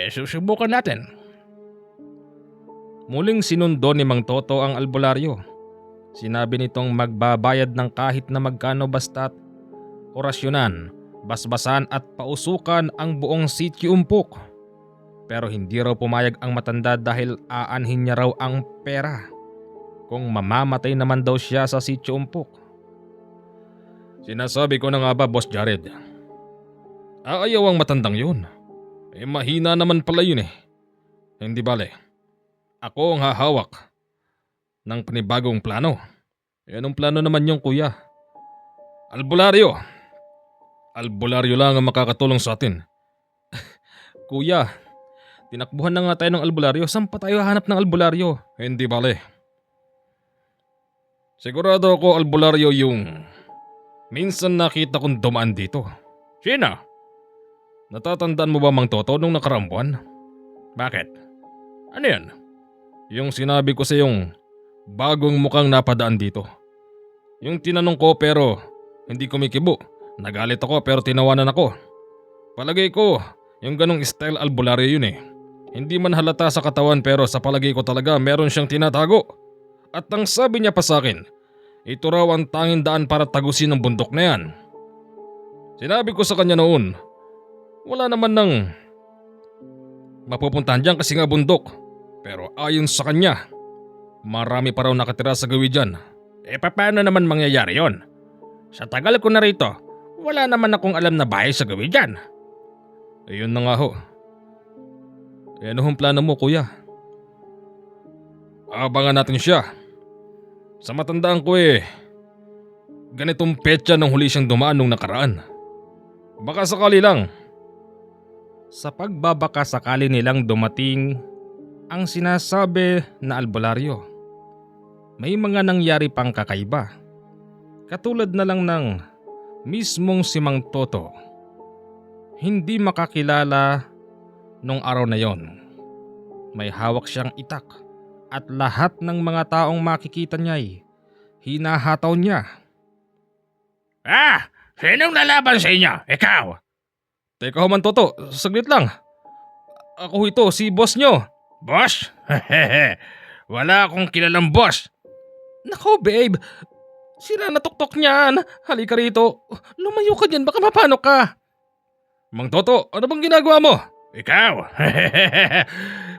Susubukan natin. Muling sinundo ni Mang Toto ang albularyo. Sinabi nitong magbabayad ng kahit na magkano basta't orasyonan, basbasan at pausukan ang buong sitio Umpok. Pero hindi raw pumayag ang matanda dahil aanhin niya raw ang pera kung mamamatay naman daw siya sa sitio Umpok. Sinasabi ko na nga ba, Boss Jared? Aayaw ang matandang yun. Mahina naman pala yun eh. Hindi bale. Ako ang hahawak ng panibagong plano. Anong plano naman yung kuya? Albularyo. Albularyo lang ang makakatulong sa atin. Kuya, tinakbuhan na nga tayo ng albularyo. Saan pa tayo hanap ng albularyo? Hindi bale. Sigurado ako albularyo yung minsan nakita kong dumaan dito. Sino? Natatandaan mo ba, Mang Toto, nung nakaraang buwan? Bakit? Ano yan? Yung sinabi ko sa yung bagong mukhang napadaan dito. Yung tinanong ko pero hindi kumikibo. Nagalit ako pero tinawanan ako. Palagay ko, yung ganong style albularyo yun eh. Hindi man halata sa katawan pero sa palagay ko talaga meron siyang tinatago. At ang sabi niya pa sa akin, ito raw ang tanging daan para tagusin ang bundok na yan. Sinabi ko sa kanya noon, wala naman nang mapupuntahan dyan kasi nga bundok. Pero ayon sa kanya, marami pa raw nakatira sa gawin dyan. Paano naman mangyayari yon? Sa tagal ko na rito, wala naman akong alam na bahay sa gawin dyan. Ayun na nga ho. Ano hong plano mo, kuya? Abangan natin siya. Sa matandaan ko ganitong petsa nang huli siyang dumaan nung nakaraan. Baka sakali lang. Sa pagbabaka sakali nilang dumating ang sinasabi na albularyo, may mga nangyari pang kakaiba. Katulad na lang ng mismong si Mang Toto. Hindi makakilala nung araw na yon. May hawak siyang itak at lahat ng mga taong makikita niya'y hinahataw niya. Sinong lalaban sa inyo? Ikaw? Teka ho, Mang Toto, saglit lang. Ako ito, si boss nyo. Boss? Wala akong kilalang boss. Nako babe, sira na tuktok niyan. Halika rito. Lumayo ka dyan, baka mapano ka. Mang Toto, ano bang ginagawa mo? Ikaw?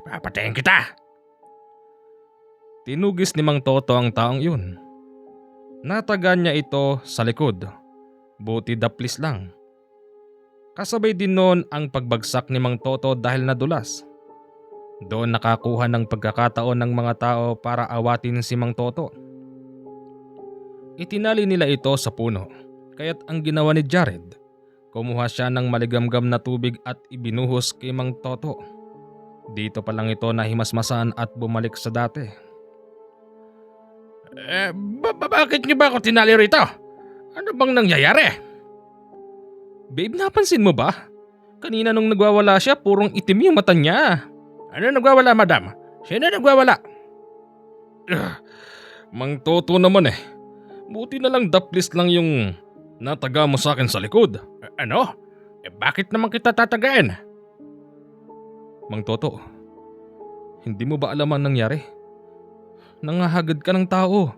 Papatayin kita. Tinugis ni Mang Toto ang taong yun. Natagan niya ito sa likod. Buti daplis lang. Kasabay din noon ang pagbagsak ni Mang Toto dahil nadulas. Doon nakakuha ng pagkakataon ng mga tao para awatin si Mang Toto. Itinali nila ito sa puno, kaya't ang ginawa ni Jared, kumuha siya ng maligamgam na tubig at ibinuhos kay Mang Toto. Dito pa lang ito nahimasmasan at bumalik sa dati. Bakit niyo ba ako tinali rito? Ano bang nangyayari? Babe, napansin mo ba? Kanina nung nagwawala siya, purong itim yung mata niya. Ano nagwawala, madam? Sino nagwawala? Mang Toto naman Buti na lang daplis lang yung nataga mo sa akin sa likod. Ano? Bakit naman kita tatagain? Mang Toto, hindi mo ba alam ang nangyari? Nangahagad ka ng tao.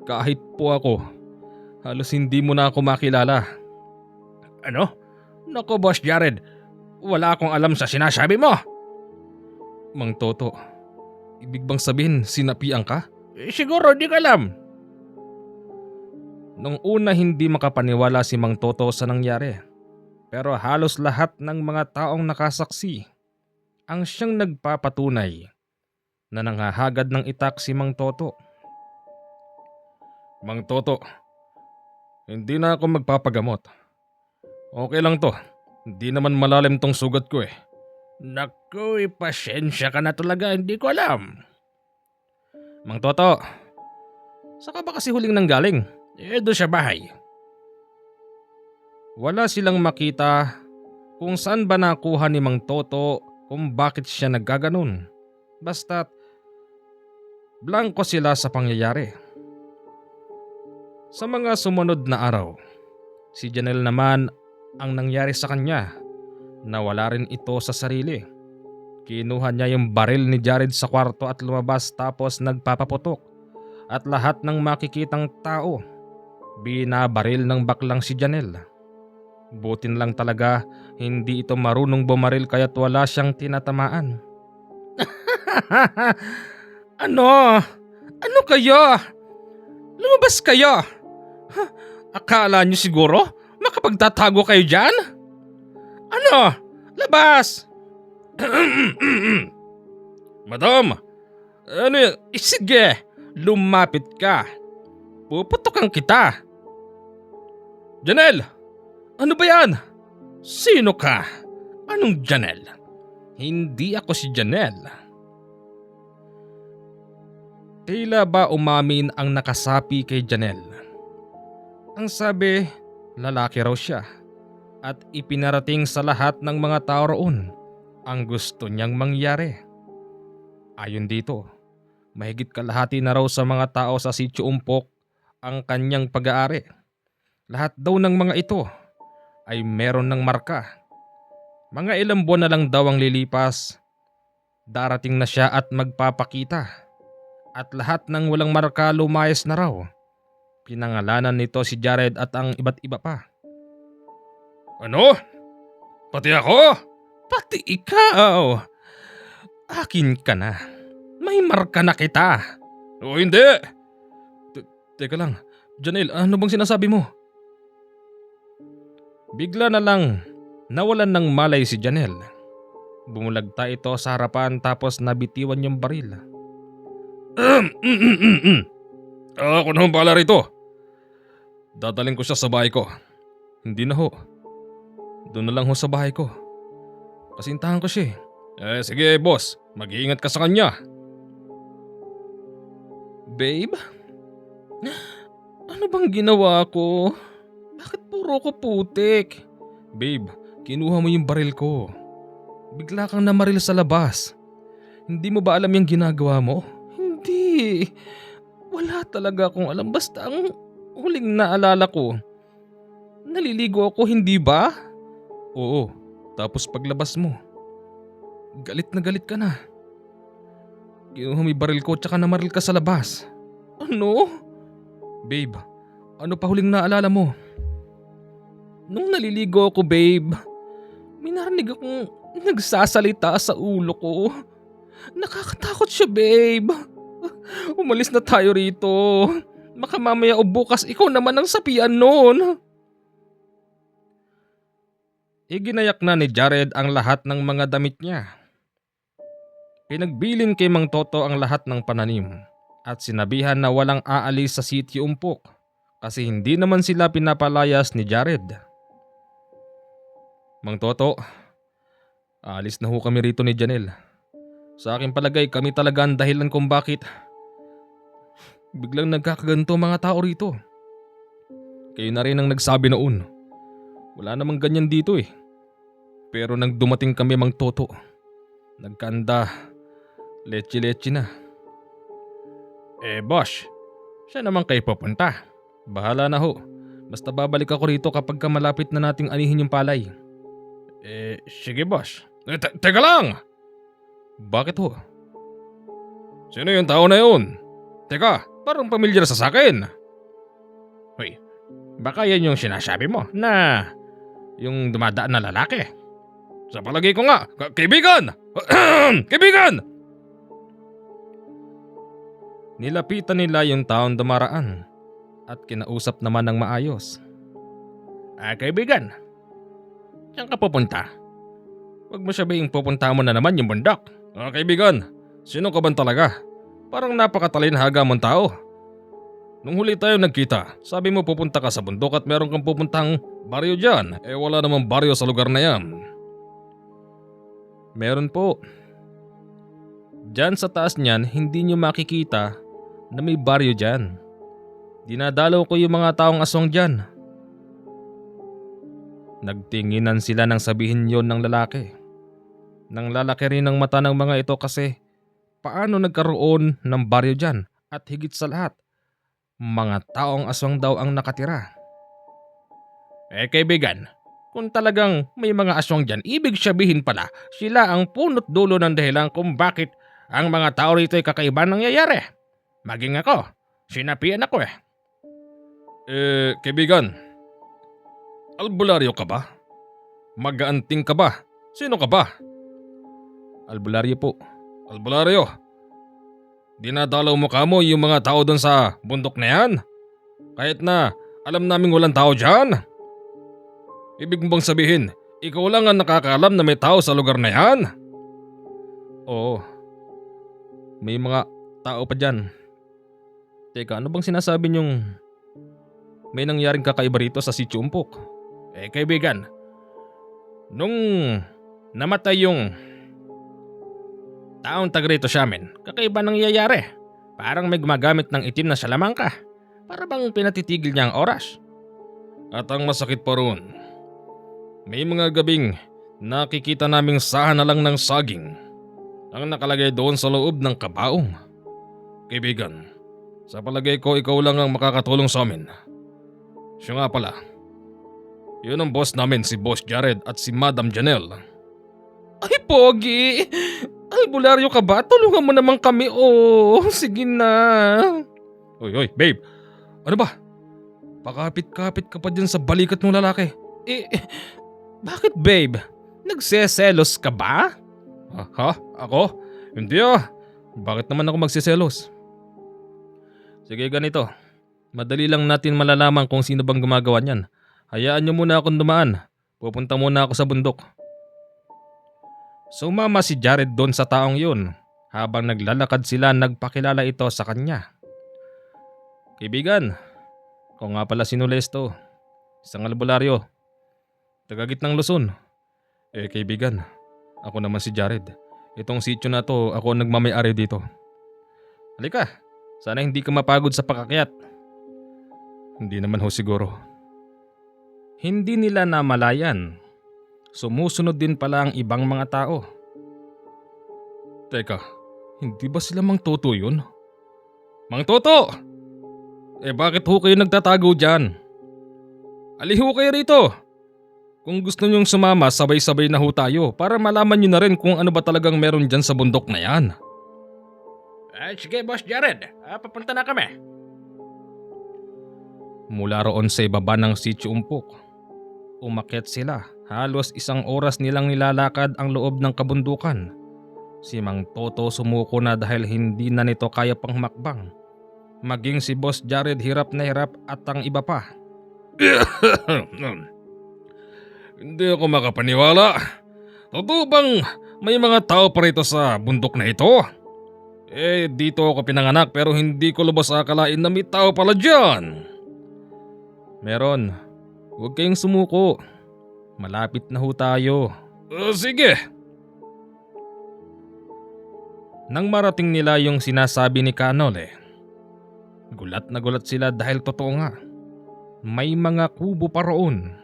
Kahit po ako, halos hindi mo na ako makilala. Ano? Nako, Boss Jared, wala akong alam sa sinasabi mo. Mang Toto, ibig bang sabihin sinapian ka? Siguro di ka alam. Nung una hindi makapaniwala si Mang Toto sa nangyari. Pero halos lahat ng mga taong nakasaksi ang siyang nagpapatunay na nanghahagad ng itak si Mang Toto. Mang Toto, hindi na ako magpapagamot. Okay lang to, hindi naman malalim tong sugat ko Naku, pasensya ka na talaga, hindi ko alam. Mang Toto, saka ba kasi huling nanggaling? Doon sa bahay. Wala silang makita kung saan ba nakuha ni Mang Toto kung bakit siya naggaganon. Basta't blanko sila sa pangyayari. Sa mga sumunod na araw, si Janelle naman ang nangyari sa kanya. Nawala rin ito sa sarili. Kinuha niya yung baril ni Jared sa kwarto at lumabas tapos nagpapaputok. At lahat ng makikitang tao, binabaril ng baklang si Janelle. Butin lang talaga hindi ito marunong bumaril kaya't wala siyang tinatamaan. Ano? Ano kayo? Lumabas kayo! Akala niyo siguro makapagtatago kayo dyan? Ano? Labas! Madam! Ano yan? Sige! Lumapit ka! Puputokan kita! Janelle! Ano ba yan? Sino ka? Anong Janelle? Hindi ako si Janelle. Tila ba umamin ang nakasapi kay Janelle? Ang sabi, lalaki raw siya at ipinarating sa lahat ng mga tao roon ang gusto niyang mangyari. Ayon dito, mahigit kalahati na raw sa mga tao sa Sitio Umpok ang kanyang pag-aari. Lahat daw ng mga ito ay meron ng marka. Mga ilang buwan na lang daw ang lilipas, darating na siya at magpapakita. At lahat ng walang marka lumayas na raw. Pinangalanan nito si Jared at ang iba't iba pa. Ano? Pati ako? Pati ikaw? Akin ka na. May marka na kita. O hindi. Teka lang, Janelle, ano bang sinasabi mo? Bigla na lang nawalan ng malay si Janelle. Bumulagta ito sa harapan tapos nabitiwan yung baril. Ako naman pala rito. Dadaling ko siya sa bahay ko. Hindi na ho. Doon na lang ho sa bahay ko. Kasintahan ko siya eh. Sige boss, mag-iingat ka sa kanya. Babe? Ano bang ginawa ko? Bakit puro ko putik? Babe, kinuha mo yung baril ko. Bigla kang namaril sa labas. Hindi mo ba alam yung ginagawa mo? Hindi. Wala talaga akong alam. Basta ang huling naalala ko, naliligo ako, hindi ba? Oo, tapos paglabas mo, galit ka na. Kinuha mo yung baril ko tsaka namaril ka sa labas. Ano? Babe, ano pa huling naalala mo? Nung naliligo ako, babe, may narinig akong nagsasalita sa ulo ko. Nakakatakot siya, babe. Umalis na tayo rito. Baka mamaya o bukas ikaw naman ang sapian noon. Iginayak na ni Jared ang lahat ng mga damit niya. Pinagbilin kay Mang Toto ang lahat ng pananim at sinabihan na walang aalis sa Sitio Umpok kasi hindi naman sila pinapalayas ni Jared. Mang Toto, aalis na ho kami rito ni Janelle. Sa aking palagay kami talaga ang dahilan kung bakit biglang nagkakaganto mga tao rito. Kayo na rin ang nagsabi noon. Wala namang ganyan dito eh. Pero nang dumating kami, Mang Toto, nagkanda, leche-leche na. Boss, siya naman kayo pupunta. Bahala na ho. Basta babalik ako rito kapag malapit na nating anihin yung palay. Sige boss. Teka lang! Bakit ho? Sino yung tao na yun? Teka, parang pamilyar sa akin. Hoy, baka yan yung sinasabi mo na yung dumadaan na lalaki. Sa palagay ko nga, kaibigan! Kaibigan! Nilapitan nila yung taong dumaraan at kinausap naman ng maayos. Kaibigan, saan ka pupunta? Huwag mo sabihin pupunta mo na naman yung bundok. Kaibigan, sino ka ba talaga? Parang napakatalinhaga mong tao. Nung huli tayo nagkita, sabi mo pupunta ka sa bundok at meron kang pupuntang baryo dyan. Wala namang baryo sa lugar na yan. Meron po. Diyan sa taas niyan, hindi nyo makikita na may baryo dyan. Dinadalaw ko yung mga taong aswang dyan. Nagtinginan sila nang sabihin yon ng lalaki. Nang lalaki rin ang mata ng mga ito kasi paano nagkaroon ng baryo dyan at higit sa lahat, mga taong aswang daw ang nakatira. Kaibigan, Kung talagang may mga aswang dyan, ibig sabihin pala sila ang punot dulo ng dahilan kung bakit ang mga tao rito ay kakaiba nangyayari. Maging ako, sinapian ako eh. Kaibigan, albularyo ka ba? Mag-aanting ka ba? Sino ka ba? Albularyo po. Albularyo, dinadalaw mo kamo yung mga tao doon sa bundok na yan? Kahit na alam naming walang tao dyan? Ibig mo bang sabihin, ikaw lang ang nakakaalam na may tao sa lugar na yan? Oo, may mga tao pa dyan. Teka, ano bang sinasabi niyong may nangyaring kakaiba rito sa Sitio Umpok? Kaibigan, nung namatay yung taong taga rito sa amin, kakaiba nangyayari. Parang may gumagamit ng itim na salamangka. Para bang pinatitigil niya ang oras. At ang masakit pa roon, may mga gabing nakikita naming sahan na lang ng saging ang nakalagay doon sa loob ng kabaong. Kaibigan, sa palagay ko ikaw lang ang makakatulong sa amin. Siya nga pala, yun ang boss namin, si Boss Jared at si Madam Janelle. Ay pogi! Albularyo ka ba? Tulungan mo naman kami. Sige na. Oy, babe. Ano ba? Pakapit-kapit ka pa dyan sa balikat ng lalaki. Bakit babe? Nagseselos ka ba? Ha? Ako? Hindi ah. Bakit naman ako magseselos? Sige ganito. Madali lang natin malalaman kung sino bang gumagawa niyan. Hayaan niyo muna akong dumaan. Pupunta muna ako sa bundok. Sumama si Jared doon sa taong yun. Habang naglalakad sila, nagpakilala ito sa kanya. Kaibigan, ako nga pala si Nolesto. Isang albularyo. Tagagitnang Luzon. Kaibigan, ako naman si Jared. Itong sityo na to, ako ang nagmamay-ari dito. Halika, sana hindi ka mapagod sa pakakyat. Hindi naman ho siguro. Hindi nila namalayan. Sumusunod din pala ang ibang mga tao. Teka, hindi ba sila Mang Toto yun? Mang Toto! Bakit ho kayo nagtatago dyan? Aliho kayo rito! Kung gusto nyong sumama, sabay-sabay na ho tayo para malaman nyo na rin kung ano ba talagang meron dyan sa bundok na yan. Sige Boss Jared, papunta na kami. Mula roon sa ibaba ng Sitio Umpok, umakyat sila. Halos 1 oras nilang nilalakad ang loob ng kabundukan. Si Mang Toto sumuko na dahil hindi na nito kaya pang humakbang. Maging si Boss Jared hirap na hirap at ang iba pa. Hindi ako makapaniwala. Totoo bang may mga tao pa rito sa bundok na ito? Dito ako pinanganak pero hindi ko lubos akalain na may tao pala dyan. Meron. Huwag kayong sumuko. Malapit na ho tayo. Sige. Nang marating nila yung sinasabi ni Kanole, gulat na gulat sila dahil totoo nga. May mga kubo pa roon.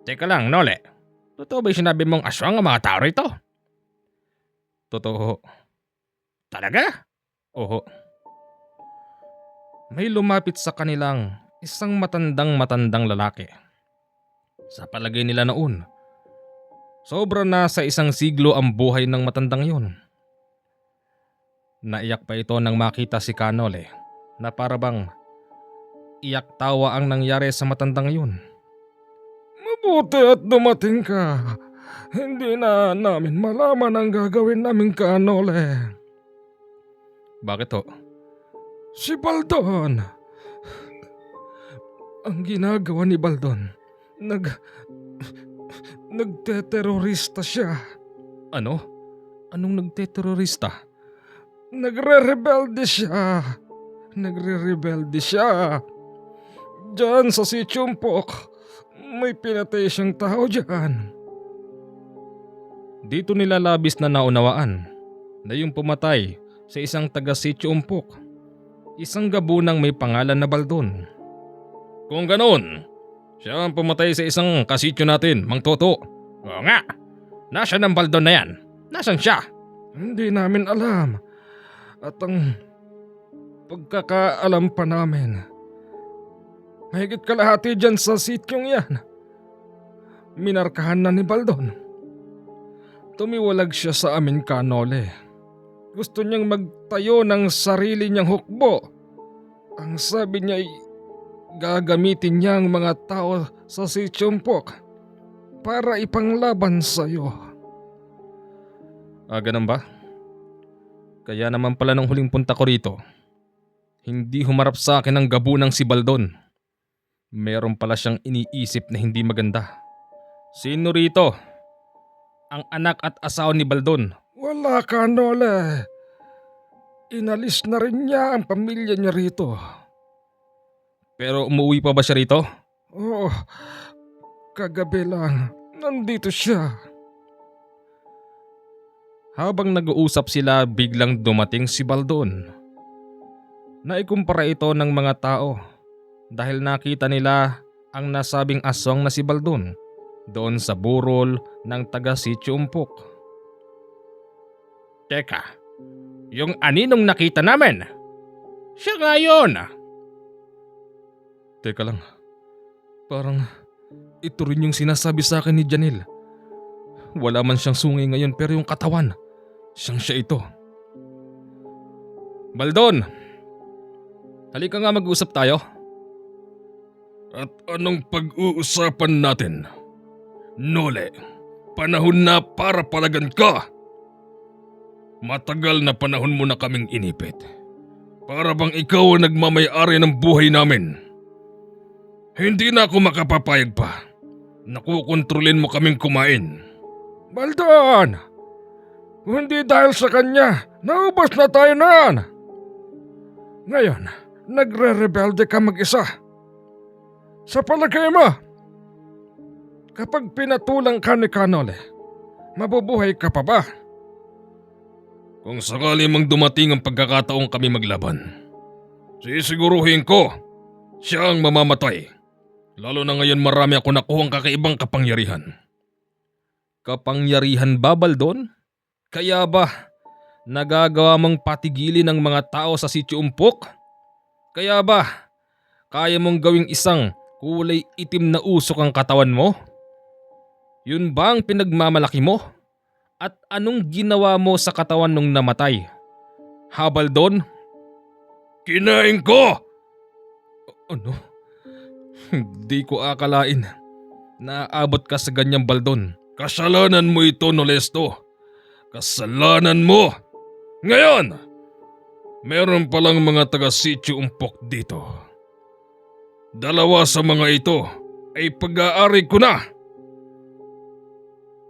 Teka lang, Nole. Totoo ba yung sinabi mong aswang ang mga tao rito? Totoo. Talaga? Oo. May lumapit sa kanilang isang matandang lalaki. Sa palagay nila noon, sobra na sa 1 siglo ang buhay ng matandang yun. Naiyak pa ito nang makita si Kanole na parabang iyak tawa ang nangyari sa matandang yun. Mabuti at dumating ka. Hindi na namin malaman ang gagawin namin, Kanole. Bakit ho? Si Baldon. Ang ginagawa ni Baldon, nagteterorista siya. Ano? Anong nagteterorista? Nagre-rebelde siya. Diyan sa Sitio Umpok, may pinatay siyang tao diyan. Dito nila labis na naunawaan na yung pumatay sa isang taga Sitio Umpok, isang gabunang may pangalan na Baldon. Kung ganoon, siya ang pumatay sa isang kasityo natin, Mang Toto. Oo nga. Nasaan ang Baldon na yan? Nasaan siya? Hindi namin alam. At ang pagkakaalam pa namin, mahigit kalahati dyan sa sityong yan minarkahan na ni Baldon. Tumiwalag siya sa amin, Kanole. Gusto niyang magtayo ng sarili niyang hukbo. Ang sabi niya ay gagamitin niya ang mga tao sa Sichumpok para ipanglaban sa'yo. Ganun ba? Kaya naman pala nung huling punta ko rito, hindi humarap sa akin ang gabunang si Baldon. Meron pala siyang iniisip na hindi maganda. Sino rito? Ang anak at asawa ni Baldon. Wala, Kanole. Inalis na rin niya ang pamilya niya rito. Pero umuwi pa ba siya rito? Oo, kagabi lang. Nandito siya. Habang nag-uusap sila, biglang dumating si Baldon. Naikumpara ito ng mga tao dahil nakita nila ang nasabing aswang na si Baldon doon sa burol ng taga Sitio Umpok. Teka, yung aninong nakita namin? Siya nga yun. Teka lang, parang ito rin yung sinasabi sa akin ni Janelle. Wala man siyang sungay ngayon pero yung katawan, siya ito. Baldon, halika nga mag-usap tayo. At anong pag-uusapan natin? Nole, panahon na para palagan ka. Matagal na panahon mo na kaming inipit. Para bang ikaw ang nagmamay-ari ng buhay namin. Hindi na ako makapapayag pa. Nakukontrolin mo kaming kumain. Baldon! Hindi dahil sa kanya, naubos na tayo noon. Ngayon, nagre-rebelde ka mag-isa. Sa palagay mo, kapag pinatulang ka ni Kanole, mabubuhay ka pa ba? Kung sakali mang dumating ang pagkakataong kami maglaban, sisiguruhin ko siya ang mamamatay. Lalo na ngayon marami ako nakuhang kakaibang kapangyarihan. Kapangyarihan ba, Baldon? Kaya ba nagagawa mong patigilin ng mga tao sa Sitio Umpok? Kaya ba kaya mong gawing isang kulay itim na usok ang katawan mo? Yun ba ang pinagmamalaki mo? At anong ginawa mo sa katawan nung namatay? Ha, Baldon? Kinain ko! Ano? Hindi ko akalain na aabot ka sa ganyang, Baldon. Kasalanan mo ito, Nolesto. Kasalanan mo! Ngayon, meron palang mga taga-Sitio Umpok dito. Dalawa sa mga ito ay pag-aari ko na.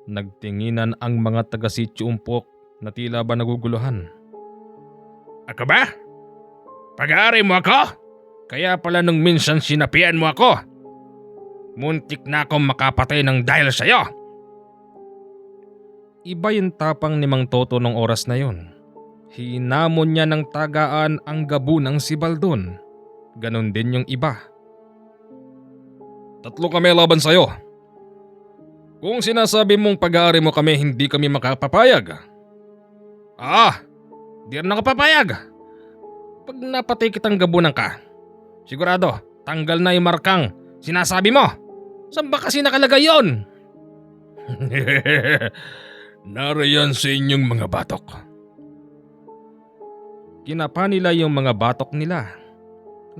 Nagtinginan ang mga taga Sitio Umpok na tila ba naguguluhan. Ako ba? Pag-aari mo ako? Kaya pala nung minsan sinapian mo ako. Muntik na akong makapatay ng dahil sa'yo. Iba yung tapang ni Mang Toto nung oras na yon. Hinamon niya ng tagaan ang gabunang si Baldon. Ganon din yung iba. Tatlo kami laban sa'yo. Kung sinasabi mong pag-aari mo kami, hindi kami makapapayag. Di rin ako papayag. Pag napatay kitang gabunan ka, sigurado tanggal na yung markang sinasabi mo. Saan ba kasi nakalagay yon? Narayan sa inyong mga batok. Kinapa nila yung mga batok nila.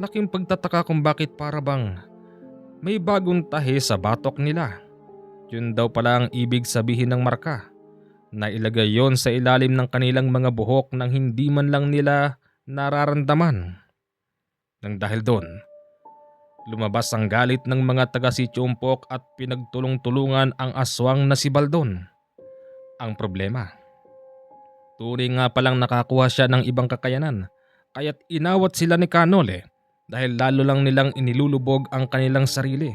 Laking pagtataka kung bakit para bang may bagong tahi sa batok nila. Yun daw pala ang ibig sabihin ng marka. Nailagay yon sa ilalim ng kanilang mga buhok nang hindi man lang nila nararamdaman. Nang dahil doon, lumabas ang galit ng mga taga Sitio Umpok at pinagtulong-tulungan ang aswang na si Baldon. Ang problema, tunay nga palang nakakuha siya ng ibang kakayanan, kaya't inawat sila ni Kanole dahil lalo lang nilang inilulubog ang kanilang sarili.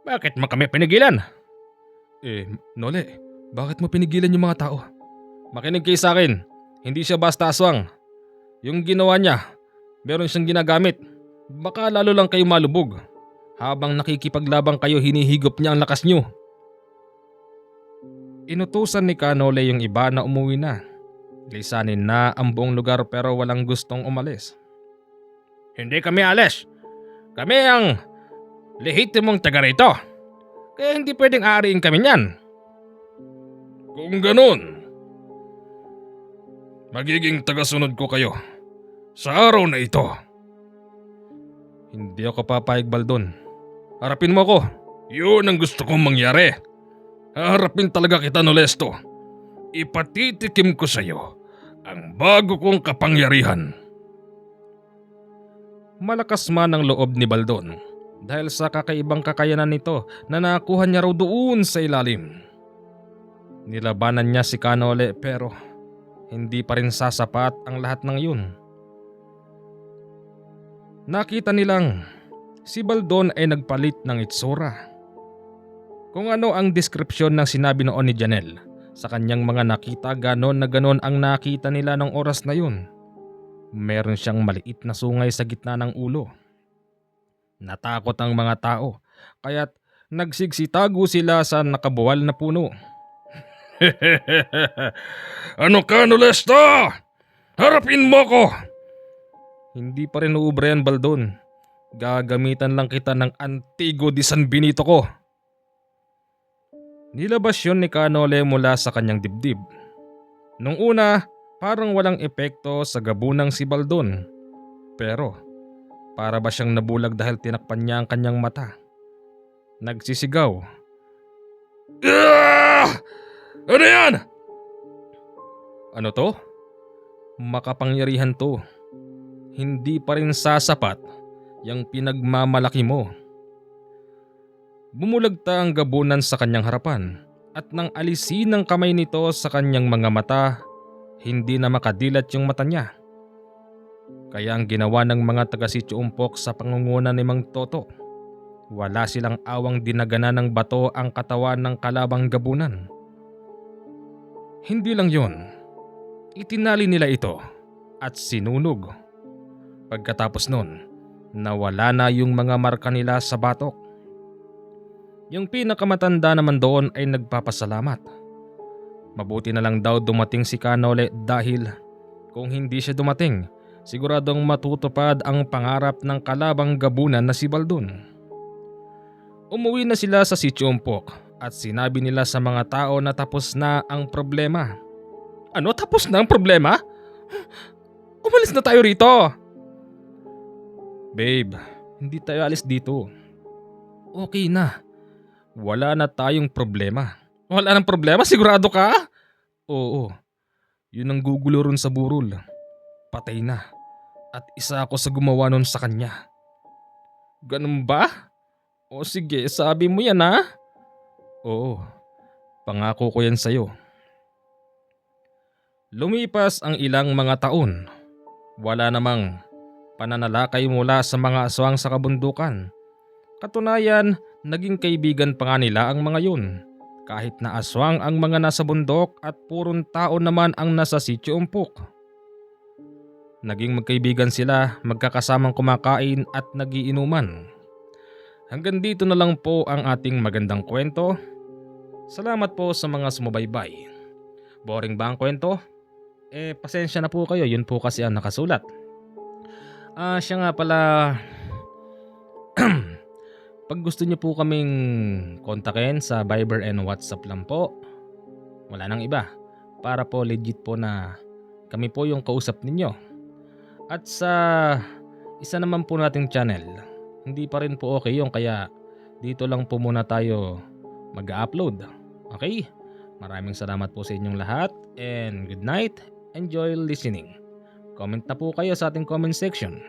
Bakit mo kami pinigilan? Nole, bakit mo pinigilan yung mga tao? Makinig kayo sa akin, hindi siya basta aswang. Yung ginawa niya, meron siyang ginagamit. Baka lalo lang kayo malubog. Habang nakikipaglabang kayo, hinihigop niya ang lakas niyo. Inutusan ni Kanole yung iba na umuwi na. Lisanin na ang buong lugar pero walang gustong umalis. Hindi kami alis. Kami ang lehitimong taga rito. Kaya hindi pwedeng aariin kami niyan. Kung ganun, magiging tagasunod ko kayo sa araw na ito. Hindi ako papayag, Baldon. Harapin mo ako. Yun ang gusto kong mangyari. Haharapin talaga kita, Nolesto. Ipatitikim ko sa iyo ang bago kong kapangyarihan. Malakas man ang loob ni Baldon dahil sa kakaibang kakayanan nito na nakuha niya raw doon sa ilalim. Nilabanan niya si Kanole pero hindi pa rin sasapat ang lahat ng yun. Nakita nilang si Baldon ay nagpalit ng itsura. Kung ano ang deskripsyon ng sinabi noon ni Janelle sa kanyang mga nakita, ganon na ganon ang nakita nila ng oras na yun. Meron siyang maliit na sungay sa gitna ng ulo. Natakot ang mga tao kaya't nagsigsitago sila sa nakabuwal na puno. Ano ka, Nolesto? Harapin mo ko! Hindi pa rin uubra yan, Baldon. Gagamitan lang kita ng Antigo di San Benito ko. Nilabas yun ni Kanole mula sa kanyang dibdib. Nung una, parang walang epekto sa gabunang si Baldon. Pero para ba siyang nabulag dahil tinakpan niya ang kanyang mata. Nagsisigaw. Ah! Ano yan? Ano to? Makapangyarihan to. Hindi pa rin sasapat yung pinagmamalaki mo. Bumulagta ang gabunan sa kanyang harapan at nang alisin ang kamay nito sa kanyang mga mata, hindi na makadilat yung mata niya. Kaya ang ginawa ng mga taga-Sitio Umpok sa pangunguna ni Mang Toto, wala silang awang dinagana ng bato ang katawan ng kalabang gabunan. Hindi lang yon, itinali nila ito at sinunog. Pagkatapos nun, nawala na yung mga marka nila sa batok. Yung pinakamatanda naman doon ay nagpapasalamat. Mabuti na lang daw dumating si Kanole dahil kung hindi siya dumating, siguradong matutupad ang pangarap ng kalabang gabunan na si Baldon. Umuwi na sila sa Sitio Umpok at sinabi nila sa mga tao na tapos na ang problema. Ano, tapos na ang problema? Umalis na tayo rito! Babe, hindi tayo alis dito. Okay na. Wala na tayong problema. Wala nang problema? Sigurado ka? Oo. Yun ang gugulo ron sa burol. Patay na. At isa ako sa gumawa nun sa kanya. Ganun ba? O sige, sabi mo yan ha? Oo. Pangako ko yan sa'yo. Lumipas ang ilang mga taon. Wala namang pananalakay mula sa mga aswang sa kabundukan. Katunayan, naging kaibigan pa nga nila ang mga yun. Kahit na aswang ang mga nasa bundok at purong tao naman ang nasa Sitio Umpok. Naging magkaibigan sila, magkakasamang kumakain at nagiinuman. Hanggang dito na lang po ang ating magandang kwento. Salamat po sa mga sumubaybay. Boring ba ang kwento? Pasensya na po kayo, yun po kasi ang nakasulat. Siya nga pala, pag gusto niyo po kaming kontakin sa Viber and WhatsApp lang po, wala nang iba, para po legit po na kami po yung kausap ninyo. At sa isa naman po nating channel, hindi pa rin po okay yung kaya dito lang po muna tayo mag-upload. Okay? Maraming salamat po sa inyong lahat and good night. Enjoy listening. Comment na po kayo sa ating comment section.